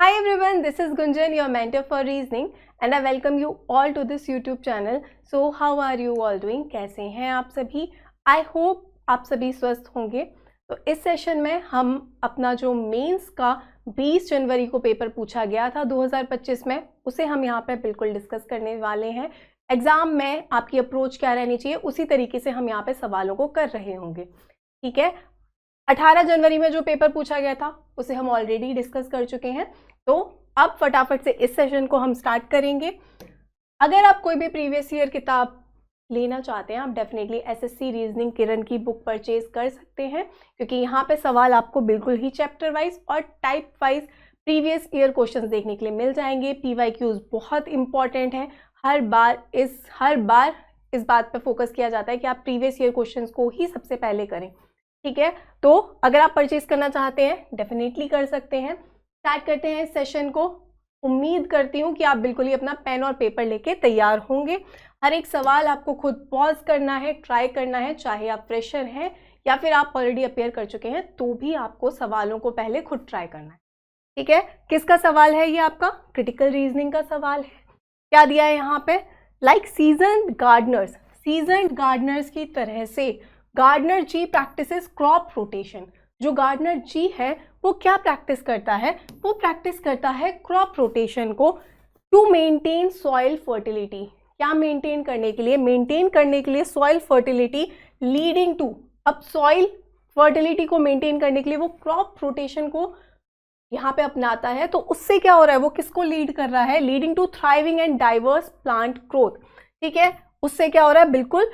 Hi everyone, this is Gunjan, your mentor for reasoning, and I welcome you all to this YouTube channel. So how are you all doing? कैसे हैं आप सभी? I hope आप सभी स्वस्थ होंगे। तो इस सेशन में हम अपना जो मेंस का 20 जनवरी को पेपर पूछा गया था 2025 में, उसे हम यहाँ पे बिल्कुल डिस्कस करने वाले हैं। एग्जाम में आपकी अप्रोच क्या रहनी चाहिए, उसी तरीके से हम यहाँ पे सवालों को कर रहे होंगे। ठीक है, 18 जनवरी में जो पेपर पूछा गया था उसे हम ऑलरेडी डिस्कस कर चुके हैं। तो अब फटाफट से इस सेशन को हम स्टार्ट करेंगे। अगर आप कोई भी प्रीवियस ईयर किताब लेना चाहते हैं, आप डेफिनेटली एसएससी रीजनिंग किरण की बुक परचेज कर सकते हैं, क्योंकि यहाँ पे सवाल आपको बिल्कुल ही चैप्टर वाइज और type wise previous year questions देखने के लिए मिल जाएंगे। पीवाईक्यूज बहुत इंपॉर्टेंट है। हर बार इस बात पर फोकस किया जाता है कि आप प्रीवियस ईयर क्वेश्चंस को ही सबसे पहले करें। ठीक है, तो अगर आप परचेज करना चाहते हैं डेफिनेटली कर सकते हैं। स्टार्ट करते हैं इस सेशन को। उम्मीद करती हूँ कि आप बिल्कुल ही अपना पेन और पेपर लेके तैयार होंगे। हर एक सवाल आपको खुद पॉज करना है, ट्राई करना है, चाहे आप फ्रेशर हैं या फिर आप ऑलरेडी अपेयर कर चुके हैं, तो भी आपको सवालों को पहले खुद ट्राई करना है। ठीक है, किसका सवाल है ये? आपका क्रिटिकल रीजनिंग का सवाल है। क्या दिया है यहाँ पे? लाइक सीजन्ड गार्डनर्स की तरह से गार्डनर जी प्रैक्टिसेस क्रॉप रोटेशन। जो गार्डनर जी है वो क्या प्रैक्टिस करता है? वो प्रैक्टिस करता है क्रॉप रोटेशन को टू मेंटेन सॉइल फर्टिलिटी। क्या मेंटेन करने के लिए? मेंटेन करने के लिए सॉइल फर्टिलिटी लीडिंग टू। अब सॉइल फर्टिलिटी को मेंटेन करने के लिए वो क्रॉप रोटेशन को यहाँ पे अपनाता है। तो उससे क्या हो रहा है? वो किसको लीड कर रहा है? Leading to thriving and diverse plant growth. ठीक है, उससे क्या हो रहा है? बिल्कुल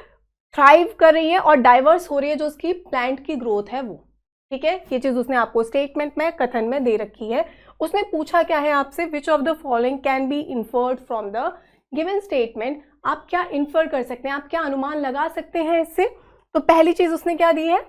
थ्राइव कर रही है और डाइवर्स हो रही है जो उसकी प्लांट की ग्रोथ है वो। ठीक है, ये चीज उसने आपको स्टेटमेंट में, कथन में दे रखी है। उसने पूछा क्या है आपसे? Which of the following can be inferred from the given statement. आप क्या इन्फर कर सकते हैं, आप क्या अनुमान लगा सकते हैं इससे? तो पहली चीज उसने क्या दी है?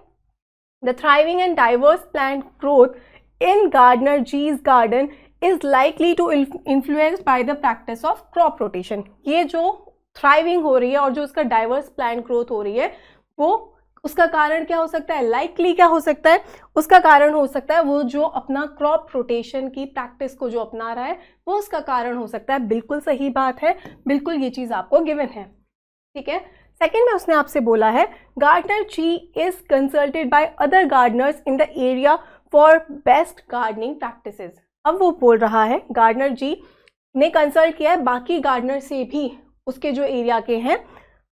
The thriving and diverse plant growth in gardener G's garden is likely to influenced by the practice of crop rotation. ये जो थ्राइविंग हो रही है और जो उसका डाइवर्स प्लांट ग्रोथ हो रही है, वो उसका कारण क्या हो सकता है? लाइकली क्या हो सकता है? उसका कारण हो सकता है वो जो अपना क्रॉप रोटेशन की प्रैक्टिस को जो अपना रहा है, वो उसका कारण हो सकता है। बिल्कुल सही बात है, बिल्कुल ये चीज आपको गिवन है। ठीक है, सेकेंड में उसने आपसे बोला है gardener G is consulted by other gardeners in the area for best gardening practices. अब वो बोल रहा है गार्डनर जी ने कंसल्ट किया है बाकी गार्डनर से भी, उसके जो एरिया के हैं,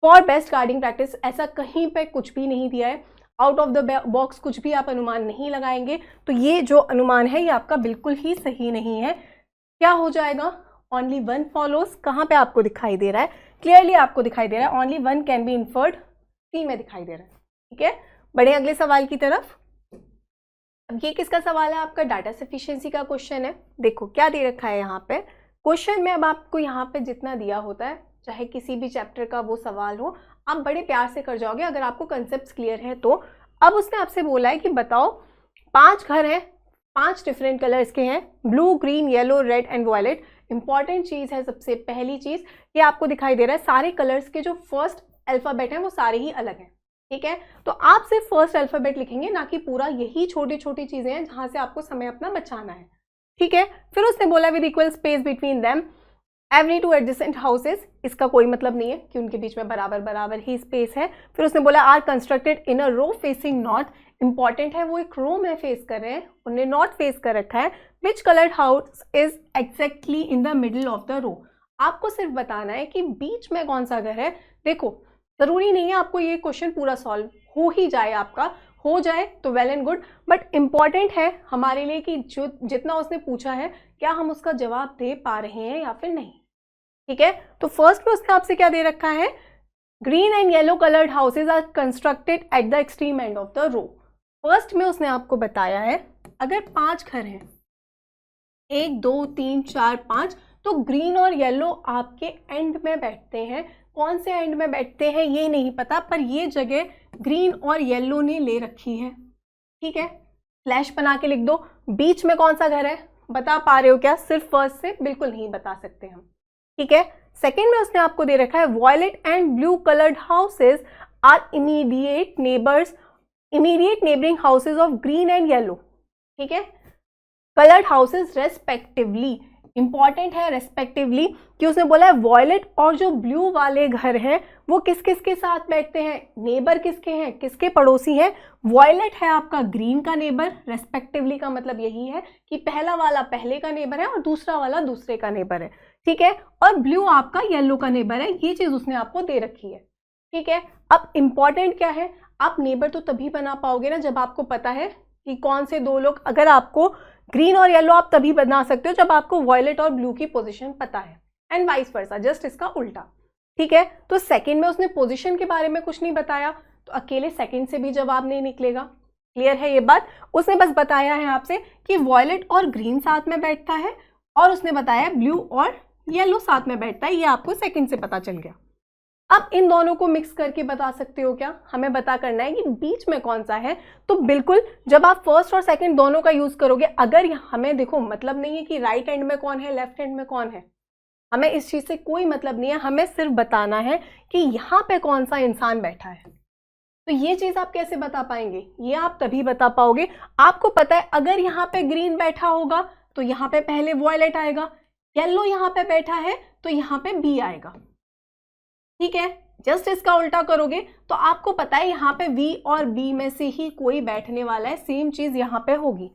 फॉर बेस्ट गार्डनिंग प्रैक्टिस। ऐसा कहीं पे कुछ भी नहीं दिया है, आउट ऑफ द बॉक्स कुछ भी आप अनुमान नहीं लगाएंगे। तो ये जो अनुमान है ये आपका बिल्कुल ही सही नहीं है। क्या हो जाएगा? Only one follows. कहाँ पे आपको दिखाई दे रहा है? क्लियरली आपको दिखाई दे रहा है only one can be inferred, C में दिखाई दे रहा है। ठीक है, बढ़े अगले सवाल की तरफ। अब ये किसका सवाल है? आपका डाटा सफिशिएंसी का क्वेश्चन है। देखो क्या दे रखा है यहाँ पे क्वेश्चन में। अब आपको यहाँ पे जितना दिया होता है, चाहे किसी भी चैप्टर का वो सवाल हो, आप बड़े प्यार से कर जाओगे अगर आपको कंसेप्ट्स क्लियर है तो। अब उसने आपसे बोला है कि बताओ 5 घर हैं, 5 डिफरेंट कलर्स के हैं, blue, green, yellow, red and violet. Important चीज है सबसे पहली चीज, ये आपको दिखाई दे रहा है सारे कलर्स के जो फर्स्ट अल्फाबेट हैं वो सारे ही अलग हैं। ठीक है, तो आप सिर्फ फर्स्ट अल्फाबेट लिखेंगे, ना कि पूरा। यही छोटी छोटी चीजें हैं जहां से आपको समय अपना बचाना है। ठीक है, फिर उसने बोला with equal space between them every 2 adjacent houses. इसका कोई मतलब नहीं है कि उनके बीच में बराबर बराबर ही स्पेस है। फिर उसने बोला are constructed in a row facing north. Important है, वो एक रो में फेस कर रहे हैं, उन्हें नॉर्थ फेस कर रखा है। Which coloured house is exactly in the middle of the row. आपको सिर्फ बताना है कि बीच में कौन सा घर है। देखो जरूरी नहीं है आपको ये क्वेश्चन पूरा सॉल्व हो ही जाए, आपका हो जाए तो well and good, but important है हमारे लिए कि जो जितना उसने पूछा है क्या हम उसका जवाब दे पा रहे हैं या फिर नहीं। ठीक है, तो फर्स्ट में उसने आपसे क्या दे रखा है? Green and yellow coloured houses are constructed at the extreme end of the row. First में उसने आपको बताया है अगर 5 घर हैं, 1 2 3 4 5, तो ग्रीन और येलो आपके एंड में बैठते हैं। कौन से एंड में बैठते हैं ये नहीं पता, पर ये जगह ग्रीन और येलो ने ले रखी है। ठीक है, फ्लैश बना के लिख दो। बीच में कौन सा घर है बता पा रहे हो क्या? सिर्फ फर्स्ट से बिल्कुल नहीं बता सकते हम। ठीक है, सेकेंड में उसने आपको दे रखा है violet and blue coloured houses are immediate neighbouring houses of green and yellow. ठीक है, कलर्ड हाउसेज रेस्पेक्टिवली, इंपॉर्टेंट है रेस्पेक्टिवली कि उसने बोला है वॉयलेट और जो ब्लू वाले घर हैं वो किस किस के साथ बैठते हैं, नेबर किसके हैं, किसके पड़ोसी हैं, वॉयलेट है आपका ग्रीन का नेबर, रेस्पेक्टिवली का मतलब यही है कि पहला वाला पहले का नेबर है और दूसरा वाला दूसरे का नेबर है, ठीक है, और ब्लू आपका येलो का नेबर है, ये चीज उसने आपको दे रखी है, ठीक है। अब इंपॉर्टेंट क्या है, आप नेबर तो तभी बना पाओगे ना जब आपको पता है कि कौन से दो लोग, अगर आपको ग्रीन और येलो आप तभी बना सकते हो जब आपको वॉयलेट और ब्लू की पोजीशन पता है, एंड वाइस वर्सा, जस्ट इसका उल्टा, ठीक है। तो सेकंड में उसने पोजीशन के बारे में कुछ नहीं बताया, तो अकेले सेकंड से भी जवाब नहीं निकलेगा, क्लियर है ये बात। उसने बस बताया है आपसे कि वॉयलेट और ग्रीन साथ में बैठता है, और उसने बताया ब्लू और येलो साथ में बैठता है, ये आपको सेकंड से पता चल गया। अब इन दोनों को मिक्स करके बता सकते हो क्या, हमें पता करना है कि बीच में कौन सा है। तो बिल्कुल जब आप फर्स्ट और सेकंड दोनों का यूज करोगे, अगर हमें देखो मतलब नहीं है कि राइट हैंड में कौन है लेफ्ट हैंड में कौन है, हमें इस चीज से कोई मतलब नहीं है, हमें सिर्फ बताना है कि यहाँ पे कौन सा इंसान बैठा है। तो ये चीज आप कैसे बता पाएंगे, ये आप तभी बता पाओगे, आपको पता है अगर यहाँ पे ग्रीन बैठा होगा तो यहाँ पे पहले वॉयलेट आएगा, येलो यहाँ पे बैठा है तो यहाँ पे बी आएगा, ठीक है। जस्ट इसका उल्टा करोगे तो आपको पता है यहाँ पे V और B में से ही कोई बैठने वाला है, सेम चीज यहाँ पे होगी।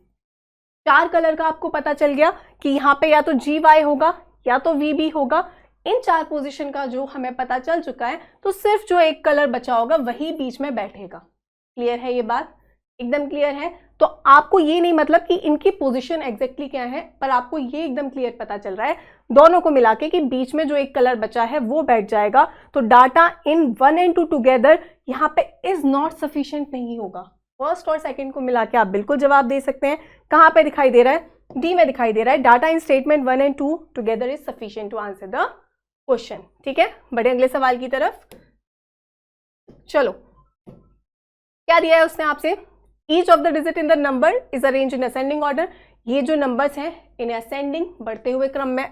चार कलर का आपको पता चल गया कि यहाँ पे या तो GY होगा या तो VB होगा, इन चार पोजीशन का जो हमें पता चल चुका है, तो सिर्फ जो एक कलर बचा होगा वही बीच में बैठेगा। क्लियर है ये बात, एकदम क्लियर है। तो आपको ये नहीं मतलब कि इनकी पोजीशन एग्जैक्टली क्या है, पर आपको ये एकदम क्लियर पता चल रहा है दोनों को मिला के कि बीच में जो एक कलर बचा है वो बैठ जाएगा। तो डाटा इन 1 and 2 टुगेदर यहाँ पे इज नॉट सफिशिएंट नहीं होगा। फर्स्ट और सेकंड को मिला के आप बिल्कुल जवाब दे सकते हैं। कहाँ पे दिखाई दे रहा है, डी में दिखाई दे रहा है, data in statement 1 and 2 together is sufficient to answer the question, ठीक है। बड़े अगले सवाल की तरफ चलो, क्या दिया है उसने आपसे, each of the digit in the number is arrange in ascending order. ये जो नंबर्स हैं इन्हें असेंडिंग बढ़ते हुए क्रम में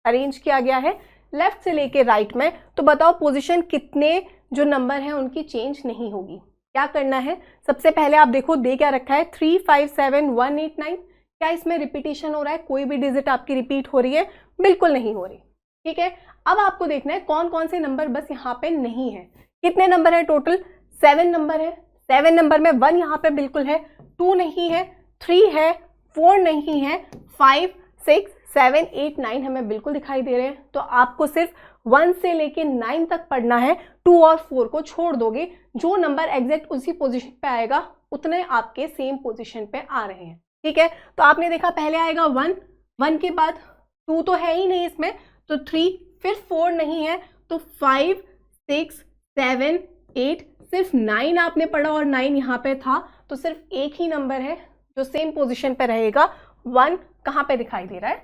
अरेंज किया गया है लेफ्ट से लेके राइट में। तो बताओ पोजीशन कितने जो नंबर हैं उनकी चेंज नहीं होगी। क्या करना है, सबसे पहले आप देखो दे क्या रखा है 3 5 7 1 8 9। क्या इसमें रिपीटेशन हो रहा है, कोई भी डिजिट आपकी रिपीट हो रही है, बिल्कुल नहीं हो रही, ठीक है। अब आपको देखना है कौन कौन से नंबर बस यहाँ पे नहीं है। कितने नंबर है टोटल, 7 नंबर है। 7 नंबर में 1 यहाँ पे बिल्कुल है, 2 नहीं है, 3 है, 4 नहीं है, 5 6 7 8 9 हमें बिल्कुल दिखाई दे रहे हैं। तो आपको सिर्फ 1 से लेके 9 तक पढ़ना है, 2 और 4 को छोड़ दोगे, जो नंबर एग्जैक्ट उसी पोजीशन पे आएगा उतने आपके सेम पोजीशन पे आ रहे हैं, ठीक है। तो आपने देखा पहले आएगा 1, 1 के बाद 2 तो है ही नहीं इसमें, तो 3, फिर 4 नहीं है, तो 5 6 7 8, सिर्फ 9 आपने पढ़ा और 9 यहाँ पे था, तो सिर्फ एक ही नंबर है जो सेम पोजीशन पे रहेगा। 1 कहाँ पे दिखाई दे रहा है,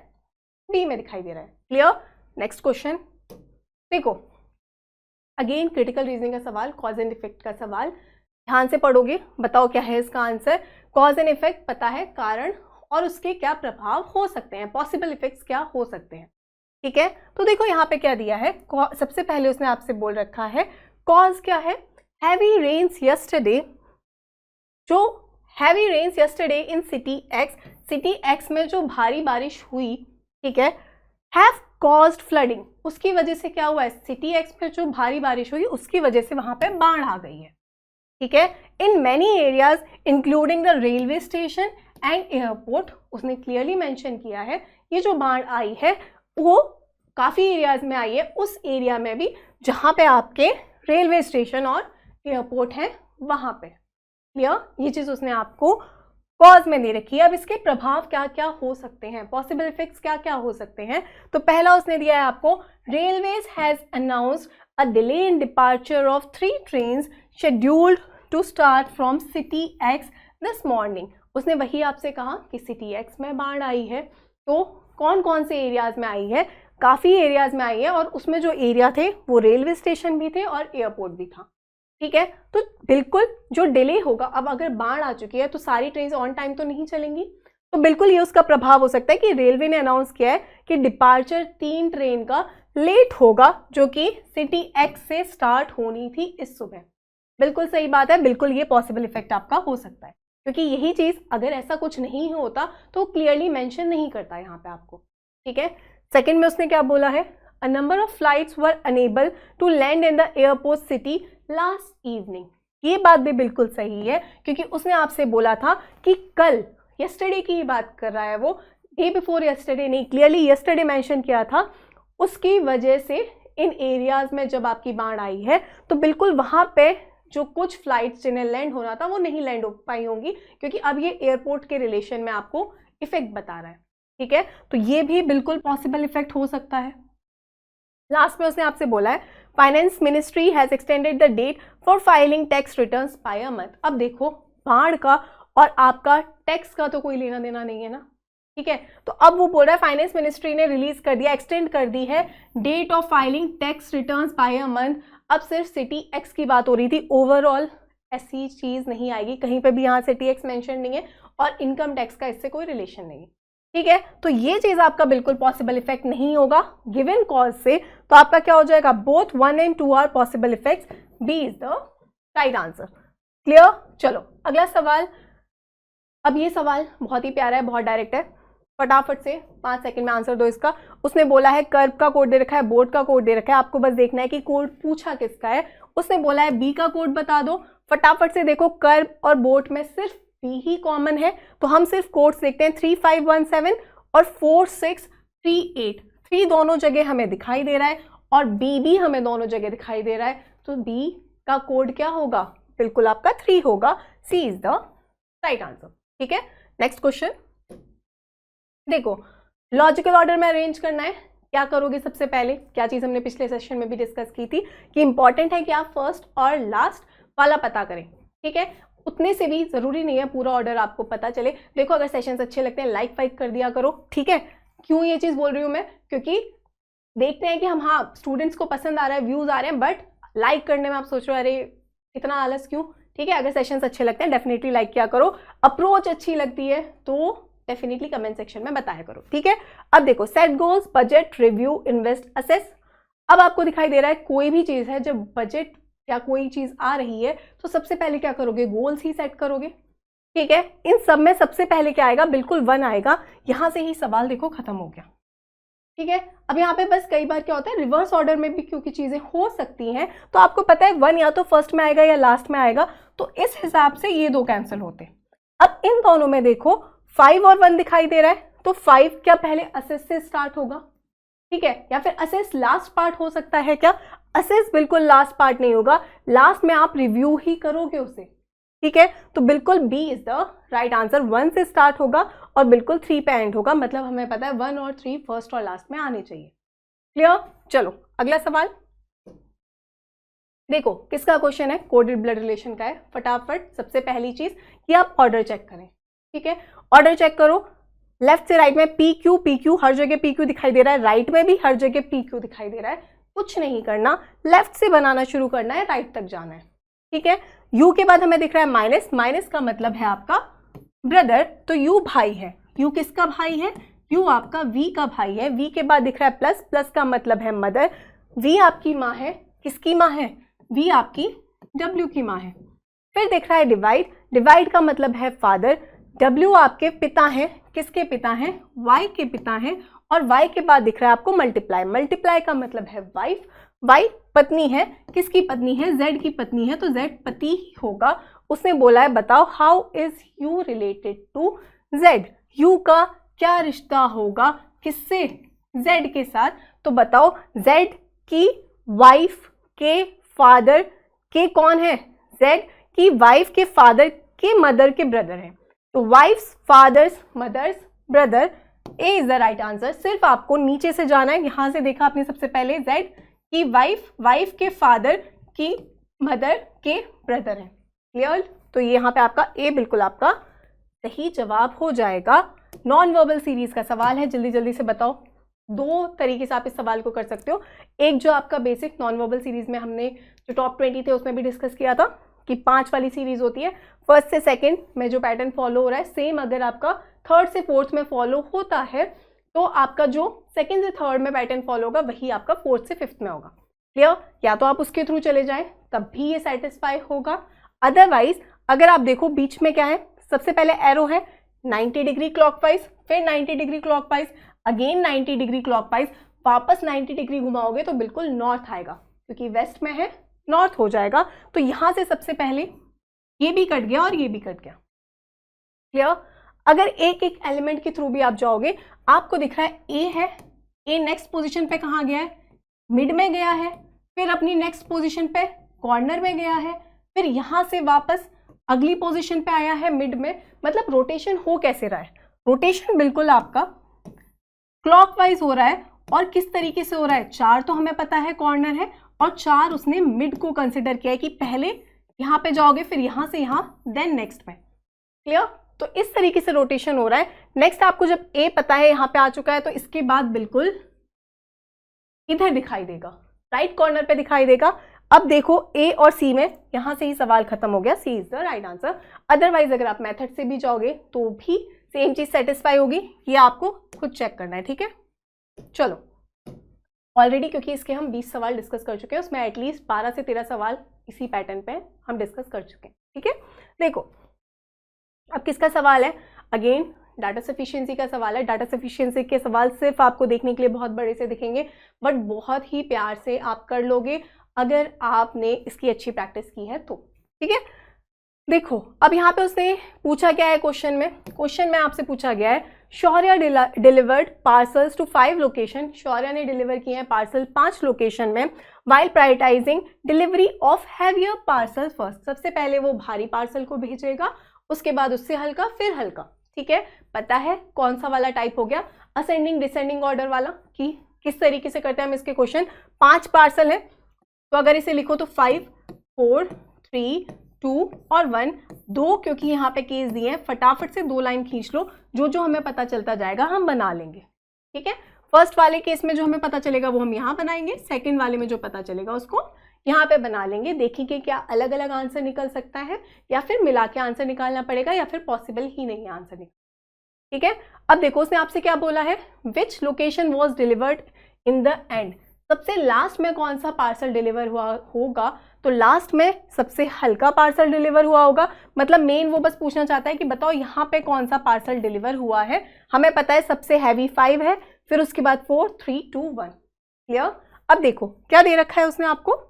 बी में दिखाई दे रहा है। क्लियर, नेक्स्ट क्वेश्चन देखो, अगेन क्रिटिकल रीजनिंग का सवाल, कॉज एंड इफेक्ट का सवाल, ध्यान से पढ़ोगे, बताओ क्या है इसका आंसर। कॉज एंड इफेक्ट पता है, कारण और उसके क्या प्रभाव हो सकते हैं, पॉसिबल इफेक्ट्स क्या हो सकते हैं, ठीक है। तो देखो यहाँ पे क्या दिया है, सबसे पहले उसने आपसे बोल रखा है कॉज क्या है, हैवी रेन्स यस्टरडे, जो heavy rains yesterday in city X, city X में जो भारी बारिश हुई, ठीक है, हैव कॉज्ड फ्लडिंग, उसकी वजह से क्या हुआ है, सिटी एक्स में जो भारी बारिश हुई उसकी वजह से वहां पे बाढ़ आ गई है, ठीक है। In many areas including the railway station and airport, उसने क्लियरली मेंशन किया है ये जो बाढ़ आई है वो काफी एरियाज में आई है, उस एरिया में भी जहां पे आपके रेलवे स्टेशन और एयरपोर्ट है वहां पे। क्लियर, ये चीज उसने आपको कॉज में दे रखी है। अब इसके प्रभाव क्या क्या हो सकते हैं, पॉसिबल इफेक्ट्स क्या क्या हो सकते हैं, तो पहला उसने दिया है आपको, railways has announced a delay in departure of 3 trains scheduled to start from city X this morning. उसने वही आपसे कहा कि सिटी एक्स में बाढ़ आई है, तो कौन कौन से एरियाज में आई है, काफ़ी एरियाज में आई है, और उसमें जो एरिया थे वो रेलवे स्टेशन भी थे और एयरपोर्ट भी था, ठीक है। तो बिल्कुल जो डिले होगा, अब अगर बाढ़ आ चुकी है तो सारी ट्रेन ऑन टाइम तो नहीं चलेंगी, तो बिल्कुल ये उसका प्रभाव हो सकता है कि रेलवे ने अनाउंस किया है कि डिपार्चर 3 ट्रेन का लेट होगा, जो कि सिटी एक्स से स्टार्ट होनी थी इस सुबह। बिल्कुल सही बात है, बिल्कुल ये पॉसिबल इफेक्ट आपका हो सकता है। क्योंकि यही चीज़ अगर ऐसा कुछ नहीं होता तो क्लियरली मेंशन नहीं करता यहाँ पे आपको, ठीक है। सेकंड में उसने क्या बोला है, a number of flights were unable to land in the airport city last evening. ये बात भी बिल्कुल सही है, क्योंकि उसने आपसे बोला था कि कल, यस्टरडे की बात कर रहा है वो, डे बिफोर यस्टरडे नहीं, क्लियरली यस्टरडे मेंशन किया था। उसकी वजह से इन एरियाज में जब आपकी बाढ़ आई है तो बिल्कुल वहाँ पे जो कुछ फ्लाइट्स जिन्हें लैंड होना था वो नहीं लैंड हो पाई होंगी, क्योंकि अब ये एयरपोर्ट के रिलेशन में आपको इफेक्ट बता रहा है, ठीक है। तो ये भी बिल्कुल पॉसिबल इफेक्ट हो सकता है। लास्ट में उसने आपसे बोला है finance ministry has extended the date for filing tax returns by a month. अब देखो, बाढ़ का और आपका टैक्स का तो कोई लेना देना नहीं है ना, ठीक है। तो अब वो बोल रहा है फाइनेंस मिनिस्ट्री ने रिलीज कर दिया, एक्सटेंड कर दी है date of filing tax returns by a month. अब सिर्फ सिटी एक्स की बात हो रही थी, ओवरऑल ऐसी चीज नहीं आएगी, कहीं पे भी यहाँ सिटी एक्स मेंशन नहीं है और इनकम टैक्स का इससे कोई रिलेशन नहीं है, ठीक है। तो ये चीज आपका बिल्कुल पॉसिबल इफेक्ट नहीं होगा गिवन कॉज से। तो आपका क्या हो जाएगा, both 1 and 2 are possible effects, B is the right answer. Clear. चलो अगला सवाल। अब ये सवाल बहुत ही प्यारा है, बहुत डायरेक्ट है, फटाफट से 5 सेकंड में आंसर दो इसका। उसने बोला है कर्व का कोड दे रखा है, बोट का कोड दे रखा है, आपको बस देखना है कि कोड पूछा किसका है। उसने बोला है बी का कोड बता दो। फटाफट से देखो, कर्व और बोट में सिर्फ बी ही कॉमन है, तो हम सिर्फ कोड्स देखते हैं 3517 और 4638। 3 दोनों जगह हमें दिखाई दे रहा है और बी भी हमें दोनों जगह दिखाई दे रहा है, तो बी का कोड क्या होगा, बिल्कुल आपका 3 होगा। सी इज द राइट आंसर, ठीक है। नेक्स्ट क्वेश्चन देखो, लॉजिकल ऑर्डर में अरेंज करना है। क्या करोगे सबसे पहले, क्या चीज हमने पिछले सेशन में भी डिस्कस की थी कि इंपॉर्टेंट है कि आप फर्स्ट और लास्ट वाला पता करें, ठीक है। उतने से भी जरूरी नहीं है पूरा ऑर्डर आपको पता चले। देखो अगर सेशंस अच्छे लगते हैं लाइक फाइक कर दिया करो, ठीक है। क्यों ये चीज बोल रही हूँ मैं, क्योंकि देखते हैं कि हम, हाँ स्टूडेंट्स को पसंद आ रहा है, व्यूज आ रहे हैं, बट लाइक करने में आप सोच रहे हो अरे इतना आलस क्यों, ठीक है। अगर सेशंस अच्छे लगते हैं डेफिनेटली लाइक किया करो, अप्रोच अच्छी लगती है तो डेफिनेटली कमेंट सेक्शन में बताया करो, ठीक है। अब देखो, set goals, budget, review, invest, assess. अब आपको दिखाई दे रहा है कोई भी चीज है, जब बजट या कोई चीज आ रही है तो सबसे पहले क्या करोगे, गोल्स ही सेट करोगे, ठीक है। इन सब में सबसे पहले क्या आएगा, बिल्कुल 1 आएगा। यहां से ही सवाल देखो खत्म हो गया, ठीक है। अब यहाँ पे बस कई बार क्या होता है, रिवर्स ऑर्डर में भी क्योंकि चीजें हो सकती हैं, तो आपको पता है 1 या तो फर्स्ट में आएगा या लास्ट में आएगा, तो इस हिसाब से ये 2 कैंसिल होते। अब इन दोनों में देखो 5 और 1 दिखाई दे रहा है, तो 5 क्या पहले असेस से स्टार्ट होगा, ठीक है, या फिर असेस लास्ट पार्ट हो सकता है क्या, असेस बिल्कुल लास्ट पार्ट नहीं होगा, लास्ट में आप रिव्यू ही करोगे उसे, ठीक है। तो बिल्कुल B is the right answer, 1 से स्टार्ट होगा और बिल्कुल 3 पे एंड होगा, मतलब हमें पता है 1 और 3 फर्स्ट और लास्ट में आने चाहिए। क्लियर। चलो अगला सवाल देखो, किसका क्वेश्चन है, कोडेड ब्लड रिलेशन का है। फटाफट सबसे पहली चीज कि आप ऑर्डर चेक करें, ठीक है। ऑर्डर चेक करो, लेफ्ट से राइट में पी क्यू हर जगह पी क्यू दिखाई दे रहा है, राइट में भी हर जगह पी क्यू दिखाई दे रहा है। कुछ नहीं करना, लेफ्ट से बनाना शुरू करना है, राइट तक जाना है, ठीक है। यू के बाद हमें दिख रहा है माइनस, माइनस का मतलब है आपका ब्रदर, तो यू भाई है। यू किसका भाई है, यू आपका वी का भाई है। वी के बाद दिख रहा है प्लस, प्लस का मतलब है मदर। वी आपकी माँ है, किसकी माँ है, वी आपकी डब्ल्यू की माँ है। फिर दिख रहा है डिवाइड, डिवाइड का मतलब है फादर। डब्ल्यू आपके पिता हैं, किसके पिता हैं, वाई के पिता हैं। और वाई के बाद दिख रहा है आपको मल्टीप्लाई, मल्टीप्लाई का मतलब है वाइफ। वाई पत्नी है, किसकी पत्नी है, जेड की पत्नी है, तो जेड पति ही होगा। उसने बोला है बताओ how is you related to Z, you का क्या रिश्ता होगा किससे, जेड के साथ। तो बताओ जेड की वाइफ के फादर के कौन है, जेड की वाइफ के फादर के मदर के ब्रदर हैं, तो wife's father's mother's brother, A is the right answer. सिर्फ आपको नीचे से जाना है, यहां से देखा आपने सबसे पहले जेड की वाइफ, वाइफ के फादर की मदर के ब्रदर हैं। क्लियर। तो यहाँ पे आपका ए बिल्कुल आपका सही जवाब हो जाएगा। नॉन वर्बल सीरीज का सवाल है, जल्दी जल्दी से बताओ। 2 तरीके से आप इस सवाल को कर सकते हो। एक जो आपका बेसिक नॉन वर्बल सीरीज में हमने जो टॉप 20 थे उसमें भी डिस्कस किया था कि 5 वाली सीरीज होती है, फर्स्ट से सेकंड में जो पैटर्न फॉलो हो रहा है सेम अगर आपका थर्ड से फोर्थ में फॉलो होता है तो आपका जो सेकंड से थर्ड में पैटर्न फॉलो होगा वही आपका फोर्थ से फिफ्थ में होगा। क्लियर। या तो आप उसके थ्रू चले जाएं तब भी ये सेटिस्फाई होगा, अदरवाइज अगर आप देखो बीच में क्या है, सबसे पहले एरो है 90 डिग्री क्लॉकवाइज, फिर 90 degree clockwise, again 90 degree clockwise, वापस 90 डिग्री घुमाओगे तो बिल्कुल नॉर्थ आएगा, क्योंकि वेस्ट में है नॉर्थ हो जाएगा। तो यहां से सबसे पहले ये भी कट गया और ये भी कट गया। क्लियर? अगर एक एक एलिमेंट के थ्रू भी आप जाओगे, आपको दिख रहा है ए है, ए नेक्स्ट पोजीशन पे कहाँ गया है, मिड में गया है, फिर अपनी नेक्स्ट पोजीशन पे कॉर्नर में गया है, फिर यहां से वापस अगली पोजीशन पे आया है मिड में। मतलब रोटेशन हो कैसे रहा है, रोटेशन बिल्कुल आपका क्लॉकवाइज हो रहा है। और किस तरीके से हो रहा है, 4 तो हमें पता है कॉर्नर है, और 4 उसने मिड को कंसिडर किया है कि पहले यहां पे जाओगे, फिर यहां से यहां, देन नेक्स्ट में। क्लियर? तो इस तरीके से रोटेशन हो रहा है। नेक्स्ट आपको जब ए पता है यहां पे आ चुका है, तो इसके बाद बिल्कुल इधर दिखाई देगा, राइट कॉर्नर पे दिखाई देगा। अब देखो ए और सी में, यहां से ही सवाल खत्म हो गया, C is the right answer. Otherwise अगर आप मेथड से भी जाओगे तो भी सेम चीज सेटिस्फाई होगी, ये आपको खुद चेक करना है। ठीक है, चलो ऑलरेडी क्योंकि इसके हम 20 सवाल डिस्कस कर चुके हैं, उसमें एटलीस्ट 12 से 13 सवाल इसी पैटर्न पे हम डिस्कस कर चुके हैं। ठीक है, देखो अब किसका सवाल है, अगेन डाटा सफिशिएंसी का सवाल है। डाटा सफिशिएंसी के सवाल सिर्फ आपको देखने के लिए बहुत बड़े से दिखेंगे, बट बहुत ही प्यार से आप कर लोगे अगर आपने इसकी अच्छी प्रैक्टिस की है तो। ठीक है, देखो अब यहाँ पे उसने पूछा क्या है क्वेश्चन में आपसे पूछा गया है, शौर्य डिलीवर्ड पार्सल्स टू 5 लोकेशन। शौर्य ने डिलीवर किए हैं पार्सल 5 लोकेशन में, while prioritising delivery of heavier parcel first. सबसे पहले वो भारी पार्सल को भेजेगा, उसके बाद उससे हल्का, फिर हल्का। ठीक है, पता है कौन सा वाला टाइप हो गया, असेंडिंग डिसेंडिंग ऑर्डर वाला, कि किस तरीके से करते हैं हम इसके क्वेश्चन। 5 पार्सल है, तो अगर इसे लिखो तो 5, 4, 3, 2 और 1, 2 क्योंकि यहाँ पे केस दिए हैं, फटाफट से 2 लाइन खींच लो, जो जो हमें पता चलता जाएगा हम बना लेंगे। ठीक है, फर्स्ट वाले केस में जो हमें पता चलेगा वो हम यहाँ बनाएंगे, सेकंड वाले में जो पता चलेगा उसको यहाँ पे बना लेंगे। देखेंगे क्या अलग अलग आंसर निकल सकता है, या फिर मिला के आंसर निकालना पड़ेगा, या फिर पॉसिबल ही नहीं है आंसर निकालना। ठीक है, अब देखो उसने आपसे क्या बोला है, विच location was delivered in the end. सबसे लास्ट में कौन सा पार्सल डिलीवर हुआ होगा, तो लास्ट में सबसे हल्का पार्सल डिलीवर हुआ होगा। मतलब मेन वो बस पूछना चाहता है कि बताओ यहाँ पे कौन सा पार्सल डिलीवर हुआ है। हमें पता है सबसे हैवी 5 है, फिर उसके बाद 4, 3, 2, 1। क्लियर? अब देखो क्या दे रखा है उसने आपको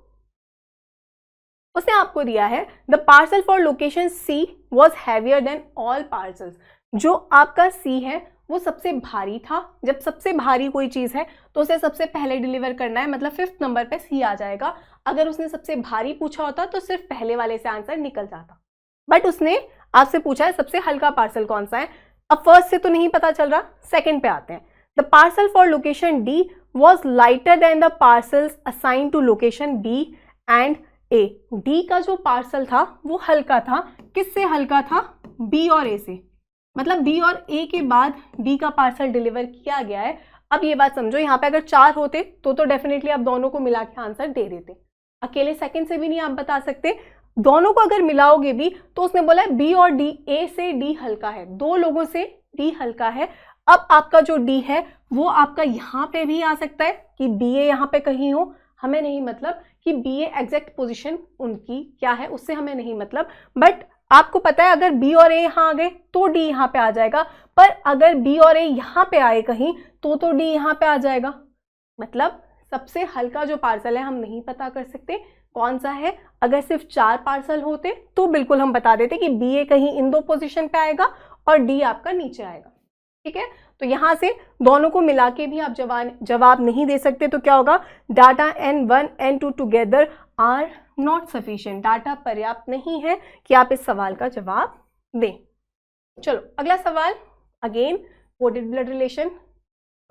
दिया है the parcel for location C was heavier than all parcels. जो आपका सी है वो सबसे भारी था। जब सबसे भारी कोई चीज है तो उसे सबसे पहले डिलीवर करना है, मतलब 5th नंबर पे सी आ जाएगा। अगर उसने सबसे भारी पूछा होता तो सिर्फ पहले वाले से आंसर निकल जाता, बट उसने आपसे पूछा है सबसे हल्का पार्सल कौन सा है। अब फर्स्ट से तो नहीं पता चल रहा, सेकंड पे आते हैं। The parcel for location D was lighter than the parcels assigned to location B and A. D का जो पार्सल था वो हल्का था, किससे हल्का था, बी और ए से। मतलब बी और ए के बाद डी का पार्सल डिलीवर किया गया है। अब ये बात समझो, यहाँ पे अगर 4 होते तो डेफिनेटली आप दोनों को मिला के आंसर दे देते, अकेले सेकंड से भी नहीं आप बता सकते। दोनों को अगर मिलाओगे भी तो उसने बोला है बी और डी, ए से डी हल्का है, 2 लोगों से डी हल्का है। अब आपका जो डी है वो आपका यहाँ पे भी आ सकता है कि बी ए यहाँ पे कहीं हो, हमें नहीं मतलब कि बी ए एग्जैक्ट पोजिशन उनकी क्या है, उससे हमें नहीं मतलब। बट आपको पता है अगर बी और ए यहाँ आ गए तो डी यहाँ पे आ जाएगा, पर अगर बी और ए यहाँ पे आए कहीं तो डी यहाँ पे आ जाएगा। मतलब सबसे हल्का जो पार्सल है हम नहीं पता कर सकते कौन सा है। अगर सिर्फ 4 पार्सल होते तो बिल्कुल हम बता देते कि बी ए कहीं इन 2 पोजीशन पे आएगा और डी आपका नीचे आएगा। ठीक है, तो यहाँ से दोनों को मिला के भी आप जवाब नहीं दे सकते, तो क्या होगा, data N1 N2 together are not sufficient. Data पर्याप्त नहीं है कि आप इस सवाल का जवाब दें। चलो अगला सवाल, अगेन कोडेड ब्लड रिलेशन।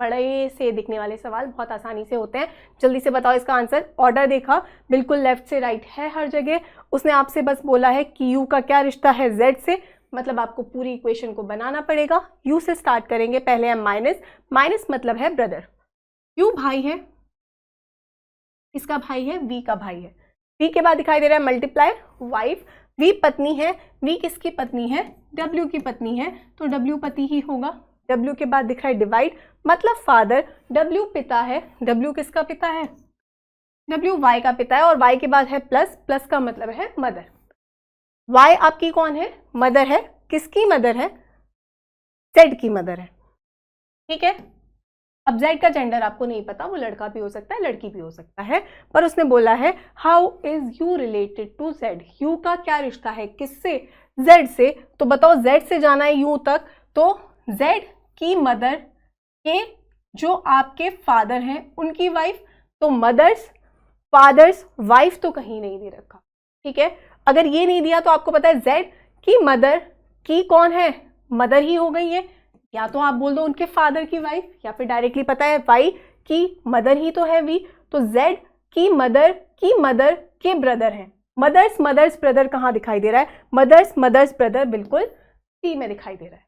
बड़े से दिखने वाले सवाल बहुत आसानी से होते हैं, जल्दी से बताओ इसका आंसर। ऑर्डर देखा, बिल्कुल लेफ्ट से राइट है हर जगह। उसने आपसे बस बोला है कि यू का क्या रिश्ता है जेड से, मतलब आपको पूरी इक्वेशन को बनाना पड़ेगा। यू से स्टार्ट करेंगे, पहले है माइनस, माइनस मतलब है ब्रदर। यू भाई है, इसका भाई है, वी का भाई है। वी के बाद दिखाई दे रहा है मल्टीप्लाई, वाइफ। वी पत्नी है, वी किसकी पत्नी है, डब्ल्यू की पत्नी है, तो डब्ल्यू पति ही होगा। डब्ल्यू के बाद दिख रहा है डिवाइड, मतलब फादर। डब्ल्यू पिता है, डब्ल्यू किसका पिता है, डब्ल्यू वाई का पिता है। और वाई के बाद है प्लस, प्लस का मतलब है मदर। वाई आपकी कौन है, मदर है, किसकी मदर है? जेड की मदर है, ठीक है। अब जेड का जेंडर आपको नहीं पता, वो लड़का भी हो सकता है लड़की भी हो सकता है, पर उसने बोला है how is you related to Z, you का क्या रिश्ता है किससे? जेड से। तो बताओ जेड से जाना है यू तक, तो जेड की मदर के जो आपके फादर हैं उनकी वाइफ, तो मदर्स फादर्स वाइफ तो कहीं नहीं दे रखा, ठीक है। अगर ये नहीं दिया तो आपको पता है जेड की मदर की कौन है? मदर ही हो गई है, या तो आप बोल दो उनके फादर की वाइफ, या फिर डायरेक्टली पता है वाई की मदर ही तो है वी, तो जेड की मदर के ब्रदर हैं। मदर्स ब्रदर कहाँ दिखाई दे रहा है? मदर्स ब्रदर बिल्कुल सी में दिखाई दे रहा है।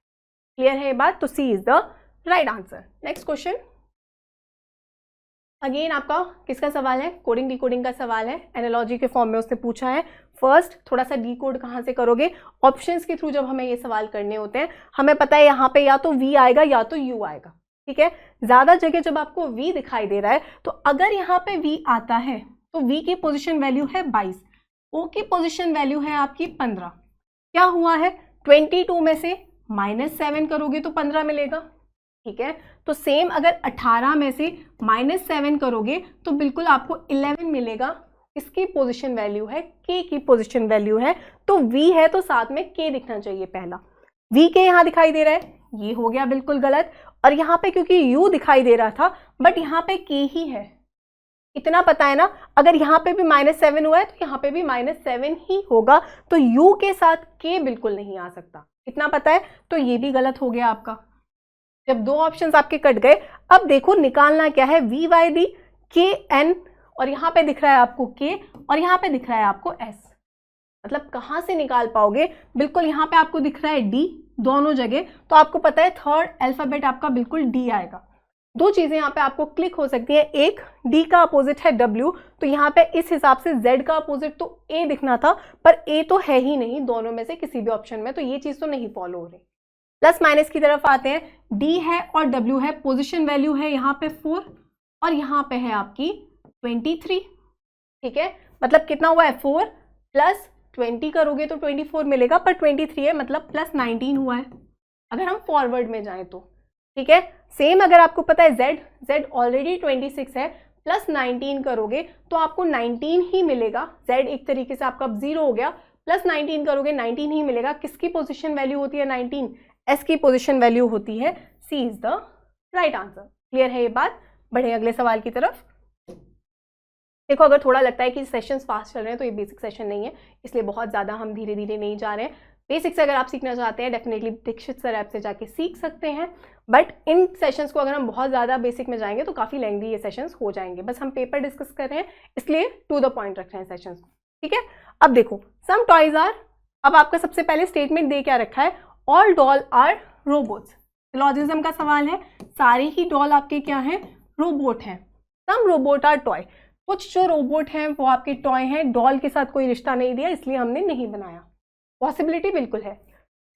क्लियर है ये बात? तो C is the right answer. Next question, again आपका किसका सवाल है? कोडिंग डिकोडिंग का सवाल है, एनालॉजी के फॉर्म में उसने पूछा है। फर्स्ट थोड़ा सा डिकोड कहाँ से करोगे? ऑप्शंस के थ्रू जब हमें ये सवाल करने होते हैं, हमें पता है यहाँ पे या तो वी आएगा या तो यू आएगा, ठीक है। ज्यादा जगह जब आपको वी दिखाई दे रहा है, तो अगर यहाँ पे वी आता है तो वी की पोजिशन वैल्यू है 22, ओ की पोजिशन वैल्यू है आपकी 15। क्या हुआ है? 22 में से -7 करोगे तो 15 मिलेगा, ठीक है। तो सेम अगर 18 में से -7 करोगे तो बिल्कुल आपको 11 मिलेगा। इसकी पोजीशन वैल्यू है, k की पोजीशन वैल्यू है, तो v है तो साथ में k दिखना चाहिए पहला। v के यहाँ दिखाई दे रहा है, ये हो गया बिल्कुल गलत। और यहाँ पे क्योंकि u दिखाई दे रहा था बट यहाँ पे k ही है, इतना पता है ना। अगर यहाँ पे भी -7 हुआ है तो यहाँ पे भी -7 ही होगा, तो u के साथ k बिल्कुल नहीं आ सकता, इतना पता है। तो ये भी गलत हो गया आपका। जब दो ऑप्शंस आपके कट गए, अब देखो निकालना क्या है? वी वाई डी के एन, और यहाँ पे दिख रहा है आपको के, और यहाँ पे दिख रहा है आपको एस। मतलब कहाँ से निकाल पाओगे? बिल्कुल यहाँ पे आपको दिख रहा है डी दोनों जगह, तो आपको पता है थर्ड अल्फाबेट आपका बिल्कुल डी आएगा। दो चीजें यहाँ पे आपको क्लिक हो सकती है, एक डी का अपोजिट है डब्ल्यू, तो यहाँ पे इस हिसाब से जेड का अपोजिट तो ए दिखना था, पर ए तो है ही नहीं दोनों में से किसी भी ऑप्शन में, तो ये चीज तो नहीं फॉलो हो रही। प्लस माइनस की तरफ आते हैं, डी है और डब्ल्यू है, पोजीशन वैल्यू है यहाँ पे 4 और यहाँ पे है आपकी 23, ठीक है। मतलब कितना हुआ है? 4 + 20 करोगे तो 24 मिलेगा, पर 23 है मतलब +19 हुआ है अगर हम फॉरवर्ड में जाएं तो, ठीक है। सेम अगर आपको पता है जेड ऑलरेडी 26 है, +19 करोगे तो आपको 19 ही मिलेगा। जेड एक तरीके से आपका 0 हो गया, +19 करोगे 19 ही मिलेगा। किसकी पोजीशन वैल्यू होती है 19? एस की पोजीशन वैल्यू होती है। C is the right answer. Clear है ये बात? बढ़े अगले सवाल की तरफ। देखो अगर थोड़ा लगता है कि सेशंस फास्ट चल रहे हैं तो ये बेसिक सेशन नहीं है, इसलिए बहुत ज़्यादा हम धीरे धीरे नहीं जा रहे हैं। बेसिक्स अगर आप सीखना चाहते हैं डेफिनेटली दीक्षित सर ऐप से जाके सीख सकते हैं, बट इन सेशंस को अगर हम बहुत ज़्यादा बेसिक में जाएंगे तो काफ़ी लेंथी ये सेशंस हो जाएंगे। बस हम पेपर डिस्कस कर रहे हैं इसलिए टू द पॉइंट रख रहे हैं सेशंस को, ठीक है। अब देखो सम टॉयज आर, अब आपका सबसे पहले स्टेटमेंट दे क्या रखा है? All doll are robots. Syllogism का सवाल है, सारे ही डॉल आपके क्या हैं? रोबोट हैं। सम रोबोट आर टॉय, कुछ जो रोबोट हैं वो आपके टॉय हैं, डॉल के साथ कोई रिश्ता नहीं दिया इसलिए हमने नहीं बनाया, पॉसिबिलिटी बिल्कुल है।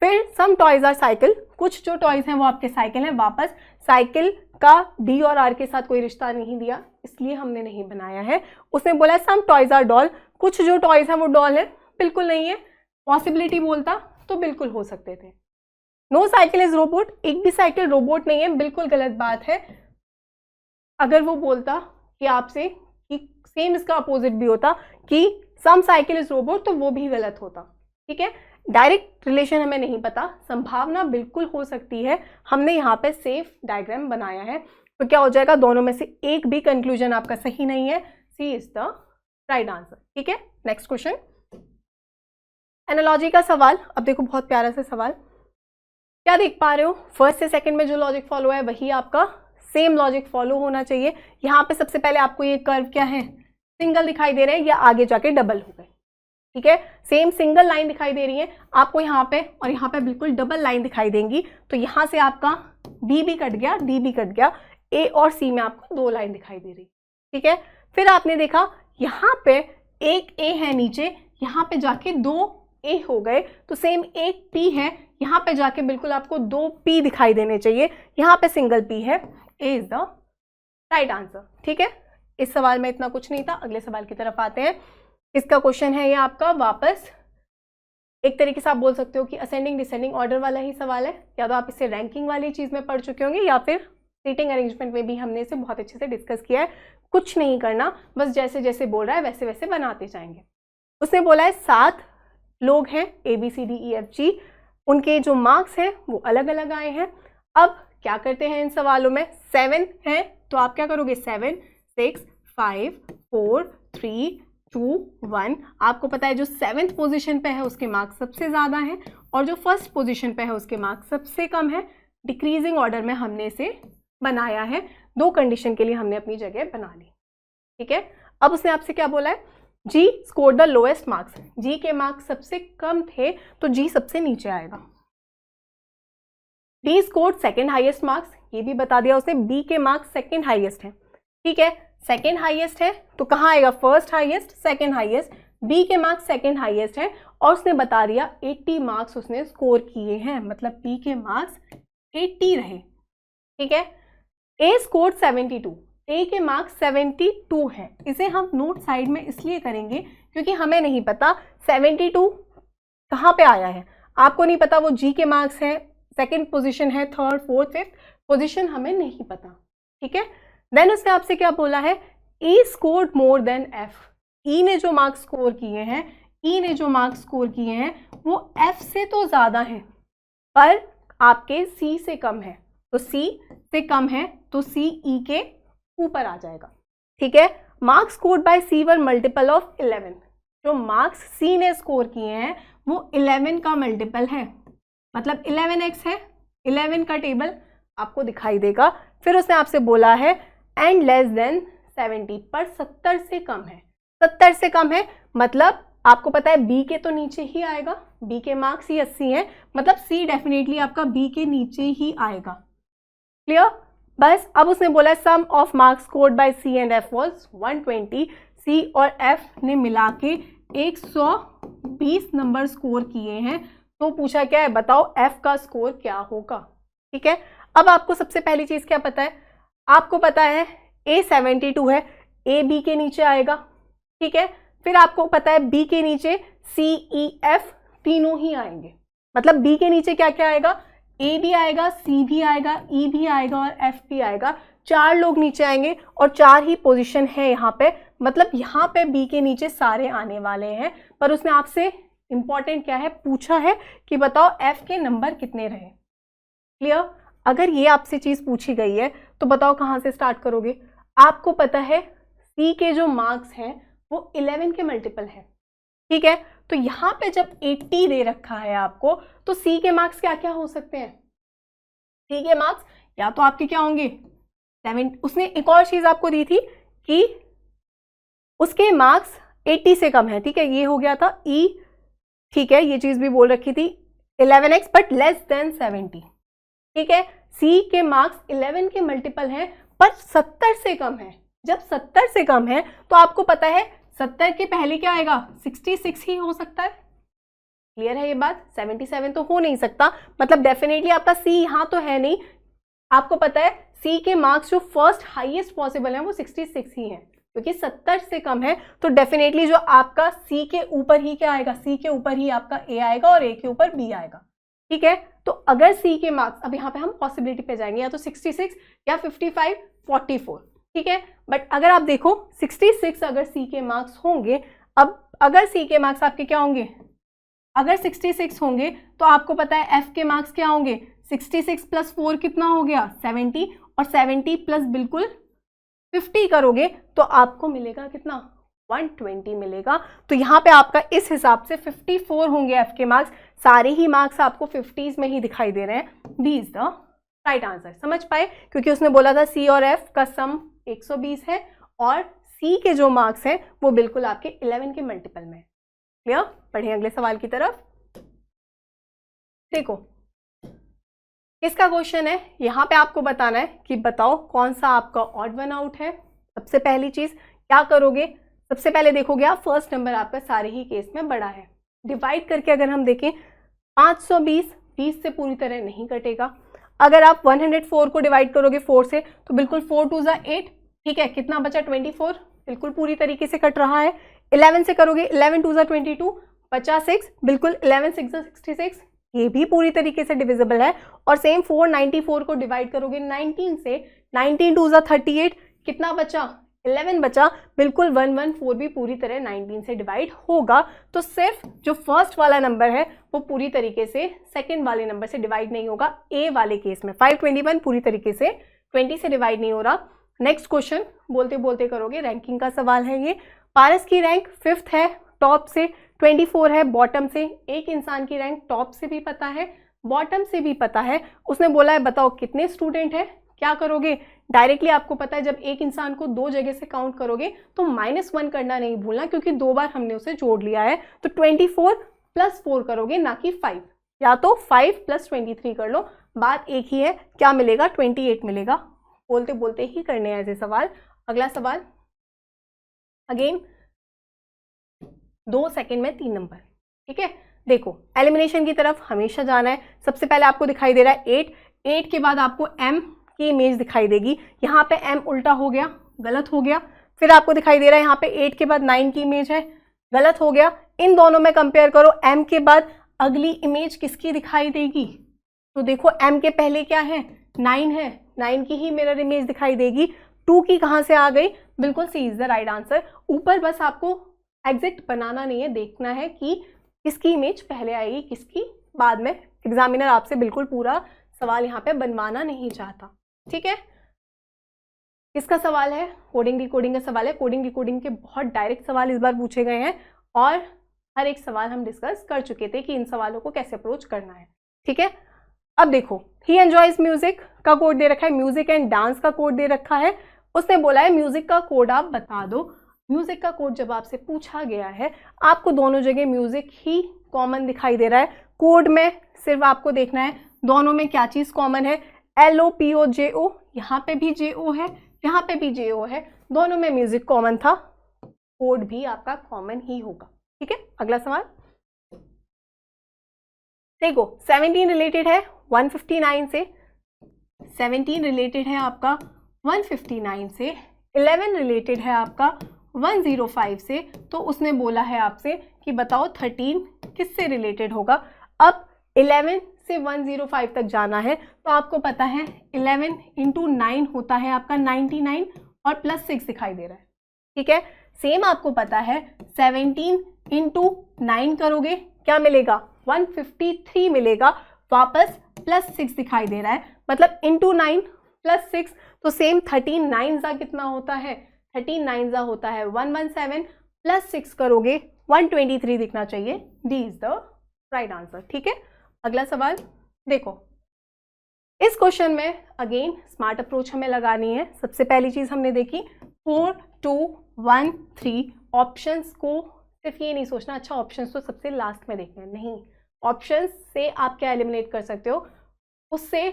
फिर सम टॉयज आर साइकिल, कुछ जो टॉयज हैं वो आपके साइकिल हैं, वापस साइकिल का डी और आर के साथ कोई रिश्ता नहीं दिया इसलिए हमने नहीं बनाया है। उसने बोला सम टॉयज आर डॉल, कुछ जो टॉयज हैं वो डॉल है, बिल्कुल नहीं है। पॉसिबिलिटी बोलता तो बिल्कुल हो सकते थे। नो साइकिल इज रोबोट, एक भी साइकिल रोबोट नहीं है, बिल्कुल गलत बात है। अगर वो बोलता कि आपसे कि सेम इसका अपोजिट भी होता कि सम साइकिल इज रोबोट, तो वो भी गलत होता, ठीक है। डायरेक्ट रिलेशन हमें नहीं पता, संभावना बिल्कुल हो सकती है। हमने यहाँ पे सेफ डायग्राम बनाया है, तो क्या हो जाएगा? दोनों में से एक भी कंक्लूजन आपका सही नहीं है। C is the right answer, ठीक है। नेक्स्ट क्वेश्चन, एनालॉजी का सवाल। अब देखो बहुत प्यारा सा सवाल, क्या देख पा रहे हो? फर्स्ट से सेकंड में जो लॉजिक फॉलो है वही आपका सेम लॉजिक फॉलो होना चाहिए। यहाँ पे सबसे पहले आपको ये कर्व क्या है? सिंगल दिखाई दे रहे हैं, या आगे जाके डबल हो गए, ठीक है। सेम सिंगल लाइन दिखाई दे रही है आपको यहाँ पे, और यहाँ पे बिल्कुल डबल लाइन दिखाई देंगी, तो यहाँ से आपका बी भी कट गया, डी भी कट गया, ए और सी में आपको 2 लाइन दिखाई दे रही, ठीक है। फिर आपने देखा यहाँ पे एक ए है नीचे, यहाँ पे जाके 2 ए हो गए, तो सेम एक पी है, यहाँ पे जाके बिल्कुल आपको 2 पी दिखाई देने चाहिए, यहाँ पे सिंगल पी है। A is the right answer, ठीक है। इस सवाल में इतना कुछ नहीं था। अगले सवाल की तरफ आते हैं। इसका क्वेश्चन है ये आपका वापस एक तरीके से आप बोल सकते हो कि असेंडिंग डिसेंडिंग ऑर्डर वाला ही सवाल है, या तो आप इसे रैंकिंग वाली चीज़ में पढ़ चुके होंगे या फिर सीटिंग अरेंजमेंट में भी हमने इसे बहुत अच्छे से डिस्कस किया है। कुछ नहीं करना, बस जैसे जैसे बोल रहा है वैसे वैसे बनाते जाएंगे। उसने बोला है 7 लोग हैं ABCDEFG, उनके जो मार्क्स हैं वो अलग अलग आए हैं। अब क्या करते हैं इन सवालों में, 7 हैं तो आप क्या करोगे, 7 6 5 4 3 2 1। आपको पता है जो 7th पोजीशन पे है उसके मार्क्स सबसे ज़्यादा हैं और जो फर्स्ट पोजीशन पे है उसके मार्क्स सबसे कम है। डिक्रीजिंग ऑर्डर में हमने इसे बनाया है, 2 कंडीशन के लिए हमने अपनी जगह बना ली, ठीक है। अब उसने आपसे क्या बोला है, जी स्कोर द लोएस्ट मार्क्स, जी के मार्क्स सबसे कम थे तो जी सबसे नीचे आएगा। D scored second highest marks, ये भी बता दिया उसने, बी के मार्क्स सेकेंड हाईएस्ट है, ठीक है। सेकेंड हाईएस्ट है तो कहाँ आएगा, first highest second highest, B के मार्क्स सेकेंड हाईएस्ट है और उसने बता दिया 80 मार्क्स उसने स्कोर किए हैं, मतलब बी के मार्क्स 80 रहे, ठीक है। ए स्कोर्ड 72, ए के मार्क्स 72 हैं। इसे हम नोट साइड में इसलिए करेंगे क्योंकि हमें नहीं पता 72 कहाँ पे आया है, आपको नहीं पता, वो जी के मार्क्स हैं, सेकेंड पोजीशन है, थर्ड फोर्थ फिफ्थ पोजीशन हमें नहीं पता, ठीक है। देन उसने आपसे क्या बोला है, ई स्कोर्ड मोर देन एफ, ई ने जो मार्क्स स्कोर किए हैं, ई ने जो मार्क्स स्कोर किए हैं वो एफ से तो ज़्यादा हैं पर आपके सी से कम है, तो सी से कम है तो सी ई के ऊपर आ जाएगा, ठीक है। Marks scored by C were multiple of 11, जो मार्क्स सी ने स्कोर किए हैं वो 11 का मल्टीपल है, मतलब 11x है, 11 का टेबल आपको दिखाई देगा। फिर उसने आपसे बोला है एंड लेस देन 70, पर 70 से कम है, 70 से कम है मतलब आपको पता है बी के तो नीचे ही आएगा, बी के मार्क्स ही 80 हैं, मतलब सी डेफिनेटली आपका बी के नीचे ही आएगा, क्लियर। बस अब उसने बोला sum of marks scored by C and F was 120, C और एफ ने मिला के 120 नंबर स्कोर किए हैं, तो पूछा क्या है, बताओ एफ का स्कोर क्या होगा, ठीक है। अब आपको सबसे पहली चीज क्या पता है, आपको पता है ए 72 है, ए बी के नीचे आएगा, ठीक है। फिर आपको पता है बी के नीचे सी ई एफ तीनों ही आएंगे, मतलब बी के नीचे क्या क्या आएगा, ए भी आएगा, सी भी आएगा, ई भी आएगा और एफ भी आएगा, 4 लोग नीचे आएंगे और 4 ही पोजीशन है यहाँ पे, मतलब यहाँ पे बी के नीचे सारे आने वाले हैं। पर उसने आपसे इंपॉर्टेंट क्या है पूछा है कि बताओ एफ के नंबर कितने रहे, क्लियर। अगर ये आपसे चीज पूछी गई है तो बताओ कहाँ से स्टार्ट करोगे, आपको पता है सी के जो मार्क्स हैं वो 11 के मल्टीपल हैं, ठीक है। तो यहाँ पे जब 80 दे रखा है आपको तो सी के मार्क्स क्या क्या हो सकते हैं, सी के मार्क्स या तो आपके क्या होंगे 7, उसने एक और चीज आपको दी थी कि उसके मार्क्स 80 से कम है, ठीक है, ये हो गया था ई, ठीक है, ये चीज भी बोल रखी थी 11x बट लेस देन 70, ठीक है। सी के मार्क्स 11 के मल्टीपल हैं पर 70 से कम है, जब 70 से कम है तो आपको पता है 70 के पहले क्या आएगा, 66 ही हो सकता है, क्लियर है ये बात, 77 तो हो नहीं सकता, मतलब डेफिनेटली आपका सी यहाँ तो है नहीं। आपको पता है सी के मार्क्स जो फर्स्ट हाईएस्ट पॉसिबल है वो 66 ही है, क्योंकि 70 से कम है तो डेफिनेटली जो आपका सी के ऊपर ही क्या आएगा, सी के ऊपर ही आपका ए आएगा और ए के ऊपर बी आएगा, ठीक है। तो अगर सी के मार्क्स, अब यहाँ पे हम पॉसिबिलिटी पे जाएंगे, या तो 66 या 55 44, ठीक है। बट अगर आप देखो 66 अगर सी के मार्क्स होंगे, अब अगर सी के मार्क्स आपके क्या होंगे, अगर 66 होंगे तो आपको पता है एफ के मार्क्स क्या होंगे, 66 प्लस 4 कितना हो गया 70, और 70 प्लस बिल्कुल 50 करोगे तो आपको मिलेगा कितना 120 मिलेगा। तो यहाँ पे आपका इस हिसाब से 54 होंगे एफ के मार्क्स, सारे ही मार्क्स आपको 50s में ही दिखाई दे रहे हैं। B is the right answer, समझ पाए, क्योंकि उसने बोला था सी और एफ का सम 120 है और सी के जो मार्क्स हैं वो बिल्कुल आपके 11 के मल्टीपल में। क्लियर, पढ़िए अगले सवाल की तरफ। देखो इसका क्वेश्चन है, यहाँ पे आपको बताना है कि बताओ कौन सा आपका ऑड वन आउट है। सबसे पहली चीज क्या करोगे, सबसे पहले देखोगे आप फर्स्ट नंबर आपका सारे ही केस में बड़ा है, डिवाइड करके अगर हम देखें 520 20 से पूरी तरह नहीं कटेगा। अगर आप 104 को डिवाइड करोगे 4 से तो बिल्कुल 4 2 8, ठीक है, कितना बचा 24, बिल्कुल पूरी तरीके से कट रहा है। 11 से करोगे 11 2 22, बचा 6, बिल्कुल 11 6 66, ये भी पूरी तरीके से डिविजिबल है। और सेम 494 को डिवाइड करोगे 19 से, 19 2 38, कितना बचा 11 बचा, बिल्कुल 114 भी पूरी तरह 19 से डिवाइड होगा। तो सिर्फ जो फर्स्ट वाला नंबर है वो पूरी तरीके से सेकंड वाले नंबर से डिवाइड नहीं होगा। ए वाले केस में 521 पूरी तरीके से 20 से डिवाइड नहीं हो रहा। नेक्स्ट क्वेश्चन बोलते बोलते करोगे, रैंकिंग का सवाल है ये। पारस की रैंक 5th है टॉप से, 24 है बॉटम से। एक इंसान की रैंक टॉप से भी पता है, बॉटम से भी पता है। उसने बोला है बताओ कितने स्टूडेंट है। क्या करोगे, डायरेक्टली आपको पता है जब एक इंसान को 2 जगह से काउंट करोगे तो -1 करना नहीं भूलना, क्योंकि 2 बार हमने उसे जोड़ लिया है। तो 24 + 4 करोगे, ना कि 5। या तो 5 + 23 कर लो, बात एक ही है। क्या मिलेगा, 28 मिलेगा। बोलते बोलते ही करने हैं ऐसे सवाल। अगला सवाल अगेन 2 सेकंड में 3 नंबर, ठीक है। देखो एलिमिनेशन की तरफ हमेशा जाना है। सबसे पहले आपको दिखाई दे रहा है 8 के बाद आपको m की इमेज दिखाई देगी। यहाँ पे m उल्टा हो गया, गलत हो गया। फिर आपको दिखाई दे रहा है यहाँ पे 8 के बाद 9 की इमेज है, गलत हो गया। इन दोनों में कंपेयर करो, m के बाद अगली इमेज किसकी दिखाई देगी। तो देखो m के पहले क्या है, 9 है, 9 की ही मिरर इमेज दिखाई देगी। 2 की कहाँ से आ गई, बिल्कुल सी इज द राइट आंसर। ऊपर बस आपको एग्जैक्ट बनाना नहीं है, देखना है कि किसकी इमेज पहले आएगी किसकी बाद में। एग्जामिनर आपसे बिल्कुल पूरा सवाल यहाँ पे बनवाना नहीं चाहता, ठीक है। किसका सवाल है, कोडिंग डिकोडिंग का सवाल है। कोडिंग डिकोडिंग के बहुत डायरेक्ट सवाल इस बार पूछे गए हैं और हर एक सवाल हम डिस्कस कर चुके थे कि इन सवालों को कैसे अप्रोच करना है, ठीक है। अब देखो, ही एंजॉयज म्यूजिक का कोड दे रखा है, म्यूजिक एंड डांस का कोड दे रखा है। उसने बोला है म्यूजिक का कोड आप बता दो। म्यूजिक का कोड जब आपसे पूछा गया है, आपको दोनों जगह म्यूजिक ही कॉमन दिखाई दे रहा है। कोड में सिर्फ आपको देखना है दोनों में क्या चीज कॉमन है। LOPOJO, यहाँ पे भी JO है, यहाँ पे भी JO है, दोनों में म्यूजिक कॉमन था, कोड भी आपका कॉमन ही होगा, ठीक है। अगला सवाल देखो, 17 रिलेटेड है 159 से, 17 रिलेटेड है आपका 159 से, 11 रिलेटेड है आपका 105 से। तो उसने बोला है आपसे कि बताओ 13 किससे रिलेटेड होगा। अब 11 से 105 तक जाना है, तो आपको पता है 11 × 9 होता है आपका 99 और +6 दिखाई दे रहा है, ठीक है। सेम आपको पता है 17 × 9 करोगे क्या मिलेगा, 153 मिलेगा। वापस +6 दिखाई दे रहा है, मतलब × 9 +6, तो सेम 13 9 जा कितना होता है, 13 9 जा होता है 117, +6 करोगे 123 दिखना चाहिए। D is the right answer, ठीक है। अगला सवाल देखो, इस क्वेश्चन में अगेन स्मार्ट अप्रोच हमें लगानी है। सबसे पहली चीज हमने देखी 4 2 1 3। ऑप्शंस को सिर्फ ये नहीं सोचना अच्छा ऑप्शंस तो सबसे लास्ट में देखना है, नहीं, ऑप्शंस से आप क्या एलिमिनेट कर सकते हो उससे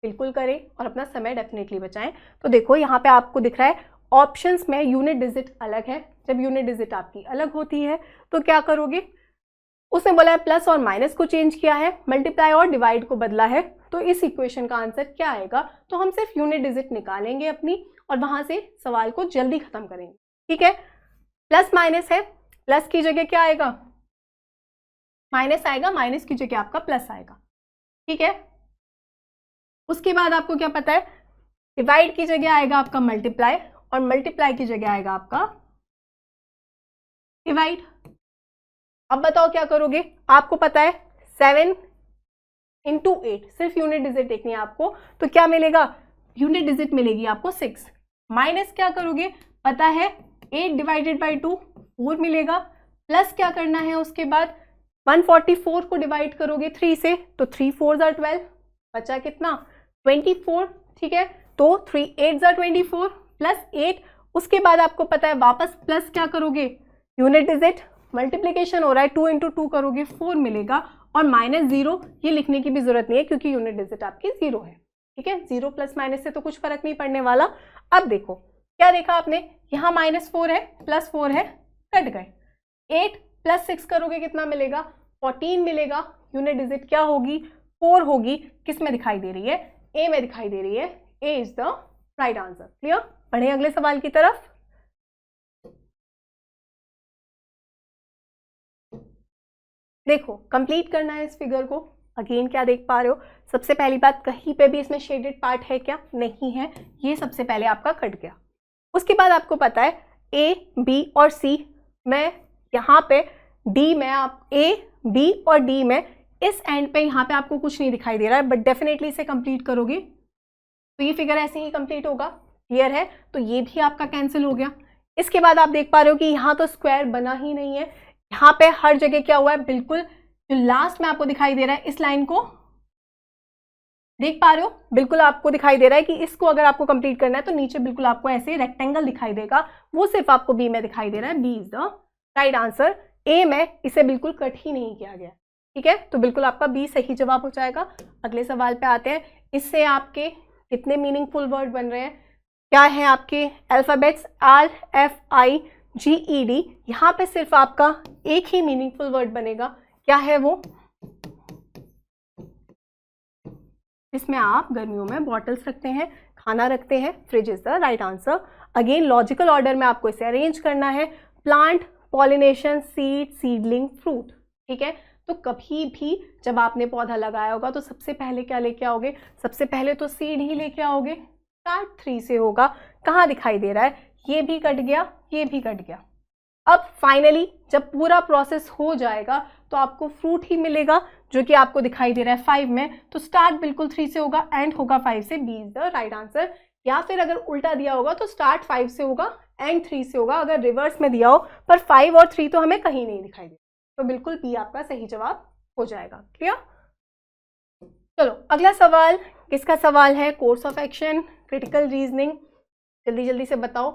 बिल्कुल करें और अपना समय डेफिनेटली बचाएं। तो देखो यहाँ पे आपको दिख रहा है ऑप्शंस में यूनिट डिजिट अलग है। जब यूनिट डिजिट आपकी अलग होती है तो क्या करोगे, उसने बोला है प्लस और माइनस को चेंज किया है, मल्टीप्लाई और डिवाइड को बदला है। तो इस इक्वेशन का आंसर क्या आएगा, तो हम सिर्फ यूनिट डिजिट निकालेंगे अपनी और वहां से सवाल को जल्दी खत्म करेंगे, ठीक है। प्लस माइनस है, प्लस की जगह क्या आएगा, माइनस आएगा, माइनस की जगह आपका प्लस आएगा, ठीक है। उसके बाद आपको क्या पता है, डिवाइड की जगह आएगा आपका मल्टीप्लाई और मल्टीप्लाई की जगह आएगा आपका डिवाइड। अब बताओ क्या करोगे, आपको पता है 7 × 8, सिर्फ यूनिट डिजिट देखनी है आपको, तो क्या मिलेगा, यूनिट डिजिट मिलेगी आपको 6। माइनस क्या करोगे, पता है 8 / 2 4 मिलेगा। प्लस क्या करना है, उसके बाद 144 को डिवाइड करोगे 3 से, तो 3 4 = 12, बचा कितना 24, ठीक है। तो 3 8 = 24 +8। उसके बाद आपको पता है वापस प्लस क्या करोगे, यूनिट डिजिट मल्टीप्लीकेशन हो रहा है 2 × 2 करोगे 4 मिलेगा और -0 ये लिखने की भी जरूरत नहीं है क्योंकि यूनिट डिजिट आपकी 0 है, ठीक है। 0 + माइनस से तो कुछ फर्क नहीं पड़ने वाला। अब देखो क्या देखा आपने, यहाँ -4 है +4 है, कट गए। 8 + 6 करोगे कितना मिलेगा, 14 मिलेगा। यूनिट डिजिट क्या होगी, 4 होगी। किस में दिखाई दे रही है, ए में दिखाई दे रही है। A is the right answer. Clear, बढ़े अगले सवाल की तरफ। देखो कंप्लीट करना है इस फिगर को। अगेन क्या देख पा रहे हो, सबसे पहली बात कहीं पे भी इसमें शेडेड पार्ट है क्या? नहीं है, ये सबसे पहले आपका कट गया। उसके बाद आपको पता है ए बी और सी में, यहाँ पे डी में आप ए बी और डी में इस एंड पे यहाँ पे आपको कुछ नहीं दिखाई दे रहा है, बट डेफिनेटली इसे कंप्लीट करोगे तो ये फिगर ऐसे ही कंप्लीट होगा। क्लियर है? तो ये भी आपका कैंसिल हो गया। इसके बाद आप देख पा रहे हो कि यहाँ तो स्क्वायर बना ही नहीं है, यहाँ पे हर जगह क्या हुआ है, बिल्कुल जो लास्ट में आपको दिखाई दे रहा है इस लाइन को देख पा रहे हो, बिल्कुल आपको दिखाई दे रहा है कि इसको अगर आपको कंप्लीट करना है तो नीचे बिल्कुल आपको ऐसे रेक्टेंगल दिखाई देगा, वो सिर्फ आपको बी में दिखाई दे रहा है। B is the right answer. A में इसे बिल्कुल कट ही नहीं किया गया। ठीक है, तो बिल्कुल आपका बी सही जवाब हो जाएगा। अगले सवाल पे आते हैं। इससे आपके कितने मीनिंगफुल वर्ड बन रहे हैं? क्या है आपके अल्फाबेट्स RFIGED। यहाँ पे सिर्फ आपका एक ही मीनिंगफुल वर्ड बनेगा। क्या है वो? इसमें आप गर्मियों में बॉटल्स रखते हैं, खाना रखते हैं। Fridge is the right answer. Again logical order में आपको इसे अरेंज करना है। Plant, pollination, seed, seedling, fruit. ठीक है, तो कभी भी जब आपने पौधा लगाया होगा तो सबसे पहले क्या लेके आओगे? सबसे पहले तो सीड ही लेके आओगे। स्टार्ट 3 से होगा। कहाँ दिखाई दे रहा है? ये भी कट गया, ये भी कट गया। अब फाइनली जब पूरा प्रोसेस हो जाएगा तो आपको फ्रूट ही मिलेगा, जो कि आपको दिखाई दे रहा है 5 में। तो स्टार्ट बिल्कुल 3 से होगा, एंड होगा 5 से। B is the right answer. या फिर अगर उल्टा दिया होगा तो स्टार्ट 5 से होगा, एंड 3 से होगा। अगर रिवर्स में दिया हो पर 5 और 3 तो हमें कहीं नहीं दिखाई दे, तो बिल्कुल बी आपका सही जवाब हो जाएगा। क्लियर? चलो अगला सवाल। किसका सवाल है? Course of action, critical reasoning. जल्दी जल्दी से बताओ